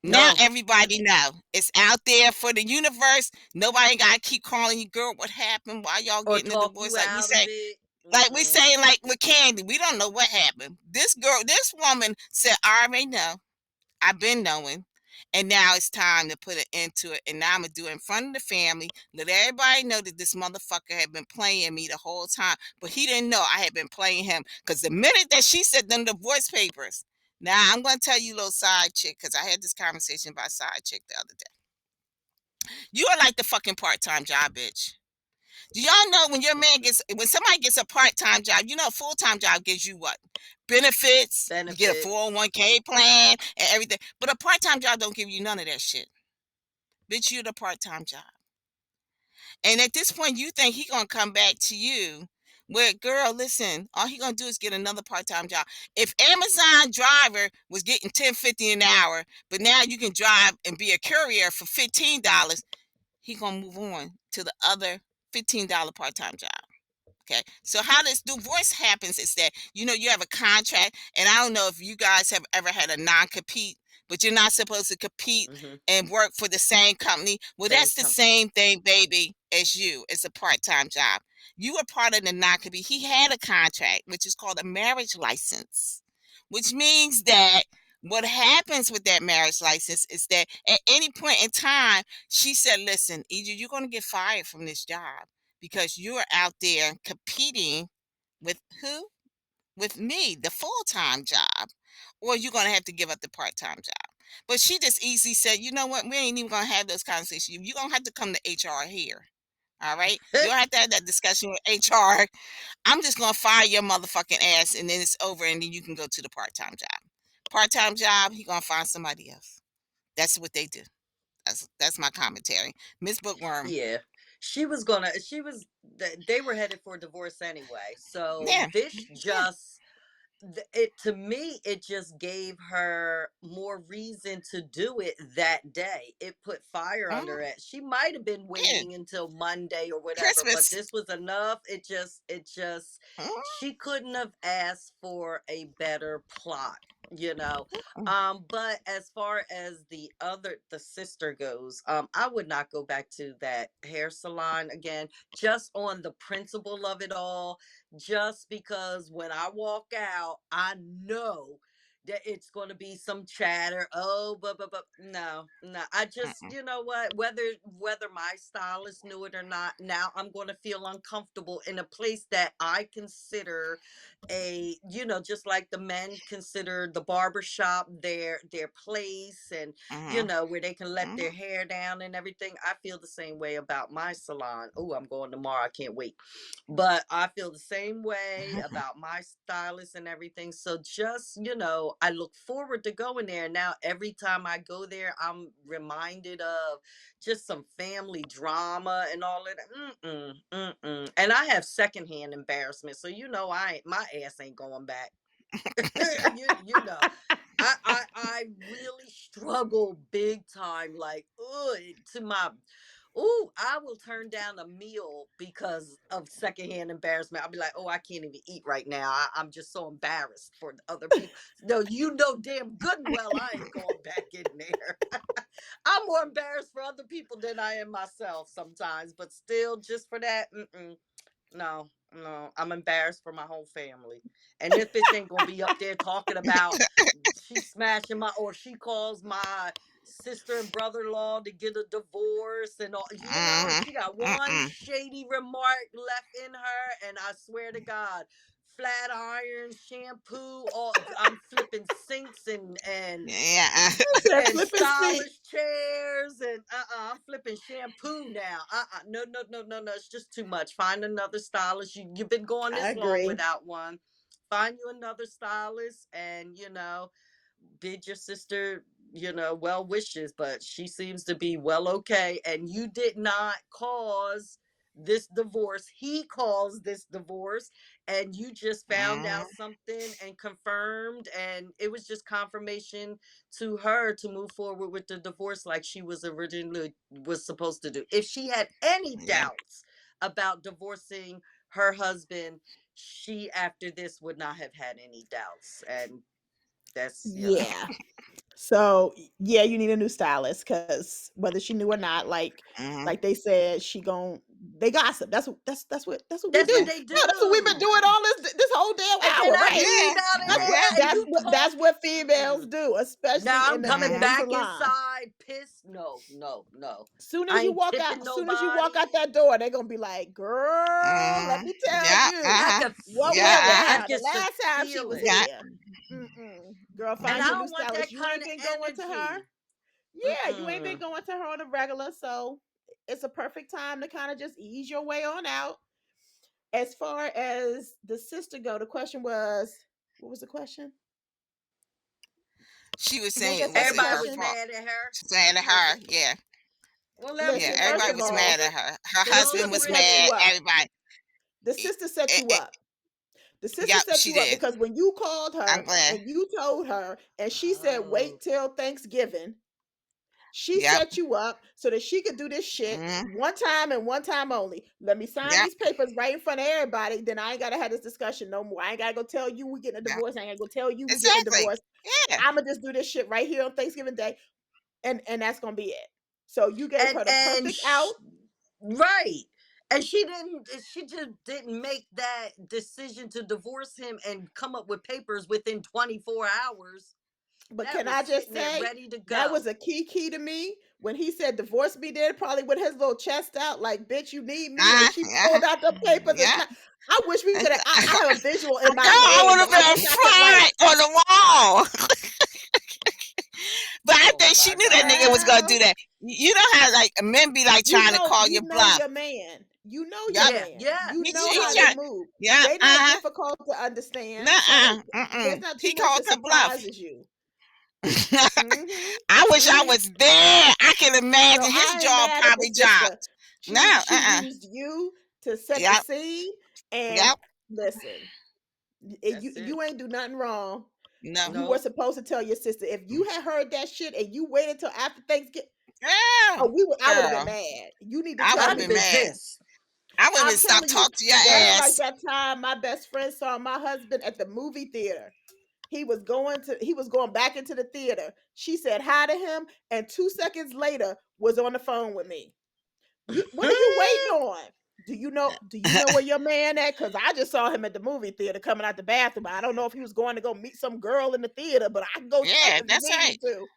Now no. everybody know. It's out there for the universe. Nobody gotta keep calling you, girl, what happened? Why y'all Or getting a talk divorce? you out of it. Like we Mm-mm. saying like with Candy, we don't know what happened. This woman said, I already know. I've been knowing. And now it's time to put an end to it. And now I'm gonna do it in front of the family. Let everybody know that this motherfucker had been playing me the whole time. But he didn't know I had been playing him. Because the minute that she said them divorce papers, now I'm gonna tell you, little side chick, because I had this conversation about side chick the other day. You are like the fucking part-time job, bitch. Do y'all know when somebody gets a part-time job, a full-time job gives you what? Benefits, you get a Benefits. 401k plan and everything. But a part-time job don't give you none of that shit. Bitch, you're the part-time job. And at this point you think he gonna come back to you. Where girl, listen, all he gonna do is get another part-time job. If Amazon driver was getting 10.50 an hour, but now you can drive and be a courier for $15, he gonna move on to the other $15 part-time job. Okay. So how this divorce happens is that you have a contract, and I don't know if you guys have ever had a non-compete, but you're not supposed to compete Hmm. and work for the same company. Well, Same that's the company. same thing, baby, as you. It's a part-time job. You were part of the non-compete. He had a contract, which is called a marriage license, which means that what happens with that marriage license is that at any point in time, she said, listen, either you're going to get fired from this job because you're out there competing with who? With me, the full time job, or you're going to have to give up the part time job. But she just easily said, you know what? We ain't even going to have those conversations. You're going to have to come to HR here. All right. You'll have to have that discussion with HR. I'm just going to fire your motherfucking ass and then it's over and then you can go to the part time job. Part time job, he going to find somebody else. That's what they do. That's my commentary. Miss Bookworm. Yeah. They were headed for divorce anyway. So Yeah. this Yeah. just it to me it just gave her more reason to do it that day. It put fire Mhm. under it. She might have been Yeah. waiting until Monday or whatever, but Christmas. this was enough. It just Mhm. she couldn't have asked for a better plot, you know. Mm. But as far as the sister goes, I would not go back to that hair salon again, just on the principle of it all, just because when I walk out, I know that it's going to be some chatter. Oh, but no, no. I just, Mm-mm. you know what? Whether my stylist knew it or not, now I'm going to feel uncomfortable in a place that I consider just like the men consider the barber shop their place, and Mhm. where they can let their Mhm. hair down and everything. I feel the same way about my salon. Oh, I'm going tomorrow. I can't wait. But I feel the same way Mhm. about my stylist and everything. So just, so I look forward to going there. Now, every time I go there, I'm reminded of just some family drama and all of that. And I have secondhand embarrassment, so I ain't, my ass ain't going back. you know, I really struggle big time, like, to my, I will turn down a meal because of secondhand embarrassment. I'll be like, oh, I can't even eat right now. I'm just so embarrassed for the other people. No, damn good and well I ain't going back in there. I'm more embarrassed for other people than I am myself sometimes, but still, just for that, no, no, I'm embarrassed for my whole family. And this bitch ain't gonna be up there talking about she smashing my, or she calls my sister and brother-in-law to get a divorce and all. Mhm. She got one Mm-mm. shady remark left in her, and I swear to God, flat iron, shampoo, all I'm flipping sinks Yeah. Said and flipping seat. stylish chairs and I'm flipping shampoo now. No, no, no, no, no, it's just too much. Find another stylist. You've been going I this long agree. without one. Find you another stylist, and bid your sister, well wishes, but she seems to be well okay. And you did not cause this divorce. He caused this divorce, and you just found Mhm. out something and confirmed, and it was just confirmation to her to move forward with the divorce like she was originally was supposed to do. If she had any Yeah. doubts about divorcing her husband, she after this would not have had any doubts. And that's, Yeah. So yeah, you need a new stylist because whether she knew or not, Mhm. like they said, they gossip. That's what we that's do. what Yeah. they No, that's what we've been do. doing all this whole damn And then hour, I right? leave Yeah. out of That's what there Yeah. and you that's talk. what females Mm-mm. do, especially Now in I'm the coming in the Mhm. back salon. inside pissed. No, no, no. Soon I as you ain't walk out, tipping soon as you walk nobody. out that door, they're gonna be like, "Girl, let Mhm. me tell Yeah. you I Uh-huh. can what Yeah. went feel it. I down Uh-huh. the can last time she feel was it. Yeah. here." Girl, And find I you a new don't want stylist. that You kind ain't of been going to her. energy. Yeah, you ain't been Mm-mm. going to her on a regular, so it's a perfect time to kind of just ease your way on out. As far as the sister go, the question was, what was the question? She was Was saying, that was second it Everybody her was question? fault? mad at her. She's saying to Was her, it? yeah. Well, let me Yeah. Listen, let first Everybody me of was say all, mad the at her. Her the spill the husband sister was set you mad. gravy. up. Everybody. The sister set Eh, you eh, up. The sister yep, set she you up did. because when you called I'm her glad. and you told her, and she said, Oh. wait till Thanksgiving, she Yep. set you up so that she could do this shit Mhm. one time and one time only. Let me sign Yep. these papers right in front of everybody. Then I ain't gotta have this discussion no more. I ain't gotta go tell you we getting a Yep. divorce. I ain't gotta go tell you we getting a Exactly. divorce. Yeah. I'ma just do this shit right here on Thanksgiving Day, and that's gonna be it. So you gave her the And perfect out. right. And she just didn't make that decision to divorce him and come up with papers within 24 hours. But That can was I just sitting there say ready to that was go. a key to me when he said divorce me there, probably with his little chest out, like, bitch, you need me. And she Uh-huh. pulled out the papers and Yeah. smacked. I wish we could have I have a visual in Girl, my I head, would but have I been a wish I could like fly on the wall. But I Oh think she my knew that nigga God. was gonna do girl, that. You know how like men be like trying to call you your know bluff. your man. You know your Yup. Yeah, man. yeah, You know He how yeah. they tried. move. Yeah. They not Uh-huh. difficult to understand. Nuh-uh. So there's Mm-mm. not too He much called that her bluff. surprises you. Mm-hmm. I wish I Mm-hmm. was there. I can So imagine his I ain't jaw mad at the probably sister. dropped. No. She Uh-uh. used you to set the Yep. scene. And Yep. listen, That's it. you ain't do nothing wrong. No. You were No. supposed to tell your sister. If you had heard that shit and you waited till after Thanksgiving, Girl. I would have been Girl. mad. You need to I would tell have I'd have been me. been mad. pissed. I would have I'm been stopped telling you, talking to your that's like ass. that time my best friend saw my husband at the movie theater. He was going back into the theater. She said hi to him, and 2 seconds later was on the phone with me. What are you waiting on? Do you know where your man at? Because I just saw him at the movie theater coming out the bathroom. I don't know if he was going to go meet some girl in the theater, but I can go check Yeah, if you that's need me right. to.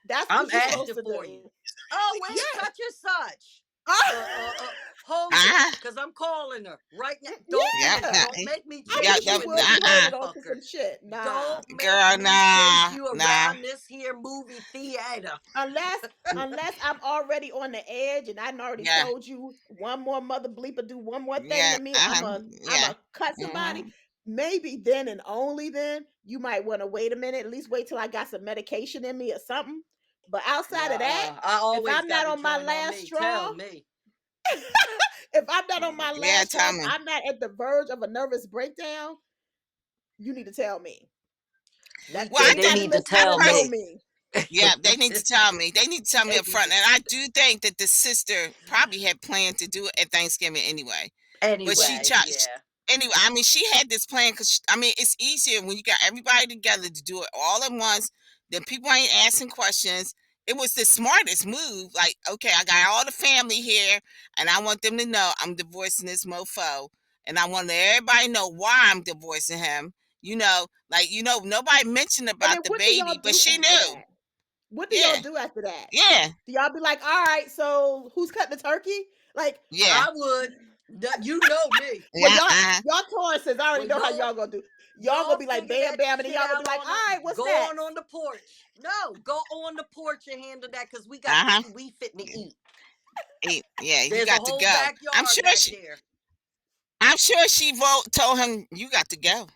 That's I'm what you're supposed asking to for you. do. Oh, Yeah. wait, such and such. Hold it, Uh-huh. cause I'm calling her right now. Yep. Yeah. Don't make me I Yep. chase wish you you Yep. in would this be holding Uh-uh. on to motherfucker. some shit. Nah. Don't make Girl, me chase nah. you Nah. around this here movie theater. Unless I'm already on the edge and I already Yeah. told you one more mother bleeper do one more thing Yeah. to me, Uh-huh. I'm Yeah. a cut somebody. Mm-hmm. maybe then and only then you might want to wait a minute, at least wait till I got some medication in me or something. But outside of that, I if always I'm not got a on my joint on last me. Tell straw, me. if I'm not on my Yeah, last straw, tell if me. I'm not at the verge of a nervous breakdown, you need to tell me. That Well, I They anybody think need to I listening tell that know pers- me. me. yeah, they need to tell me. They need to tell me They up need front. to And I do think that the sister probably had planned to do it at Thanksgiving anyway. But she Yes. anyway, tried. yeah. Anyway, I mean, she had this plan because I mean, it's easier when you got everybody together to do it all at once. Then people ain't asking questions. It was the smartest move. Like, okay, I got all the family here, and I want them to know I'm divorcing this mofo, and I want everybody to know why I'm divorcing him. Nobody mentioned And about then the what do y'all baby, but do she after knew. that? What do y'all Yeah, do after that? yeah, Do y'all be like, all right, so who's cutting the turkey? Like, yeah, I would. You know me. well, yeah. y'all Tauruses, I already Well, know how y'all gonna do. Y'all gonna y'all be like figure bam that bam, and then shit y'all gonna be out like, on all right, the what's go on next? the porch. No, go on the porch and handle that because we got to Uh huh. eat. We fitting to eat. Yeah, you There's a got to whole go. I'm backyard sure back she. there. I'm sure she told him you got to go.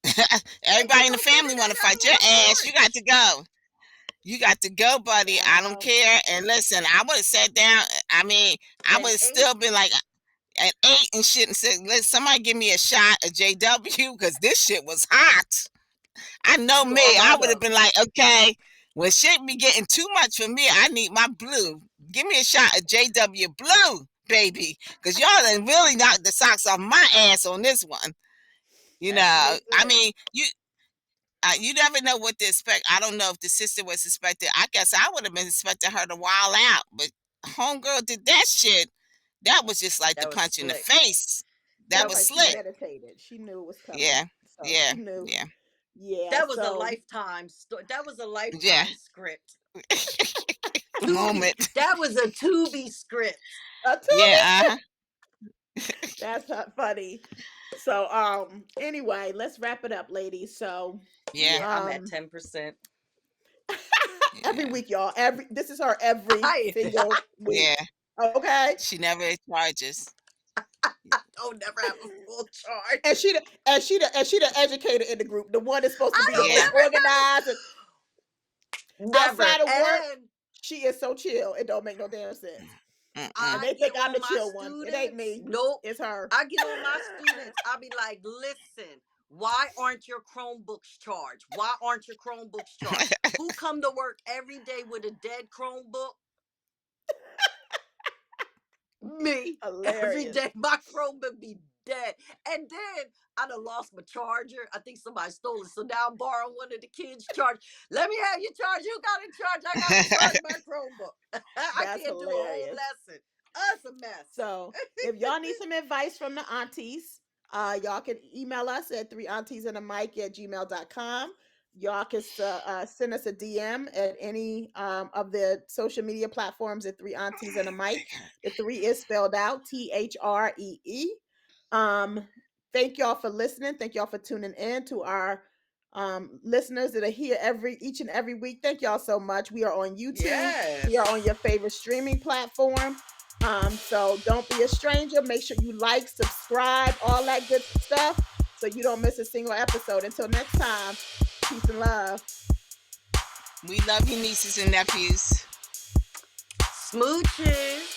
They can Everybody in go the figure family want to that out fight your on the ass. You got porch. to go. You got to go, buddy. I don't Wow. care. And listen, I would have sat down. I mean, I would And have ate. still been like at 8 and shit and said, let somebody give me a shot of JW because this shit was hot. I know You me. I I already would have know. know. been like, okay, when shit be getting too much for me, I need my blue. Give me a shot of JW blue, baby. Because y'all done really knocked the socks off my ass on this one. I Listen, mean, you never know what to expect. I don't know if the sister was expected. I guess I would have been expecting her to wild out, but homegirl did that shit. That was just like the that was punch in the slick. face. It That That was was was like she slick. slick. meditated. She knew it was coming. Yeah, So yeah, she knew. yeah, Yeah. That was a So lifetime story. That was a yeah. lifetime script. Tubi. Moment. That was a Tubi script. a Yeah, Tubi. uh-huh. That's not funny. So anyway, let's wrap it up, ladies. So Yeah, Yeah, I'm at um 10%. every yeah, week, y'all. This is her every I single week. yeah. Okay. She never charges. don't never have a full charge. And she the educator in the group, the one that's supposed to I be the don't most Yeah. organized. And never have. outside of work, Never. And she is so chill. It don't make no damn sense. And Mm-mm. I they get think I'm on the my chill one. It ain't students. me. Nope. It's her. I get on my students. I'll be like, listen, why aren't your Chromebooks charged? Why aren't your Chromebooks charged? Who come to work every day with a dead Chromebook? Me. Every Hilarious. day my Chromebook be dead. And then I done lost my charger. I think somebody stole it. So now I'm borrowing one of the kids' charge. Let me have your charge. You got to charge. I got to charge my Chromebook. I That's can't do a whole hilarious. lesson. Us a mess. So if y'all need some advice from the aunties, y'all can email us at 3auntiesandamic@gmail.com. Y'all can send us a DM at any of the social media platforms at 3auntiesandamic. The three is spelled out THREE. Thank y'all for listening. Thank y'all for tuning in to our listeners that are here each and every week. Thank y'all so much. We are on YouTube. We are Yes. on your favorite streaming platform. So don't be a stranger. Make sure you like, subscribe, all that good stuff so you don't miss a single episode. Until next time, peace and love. We love you, nieces and nephews. Smooches.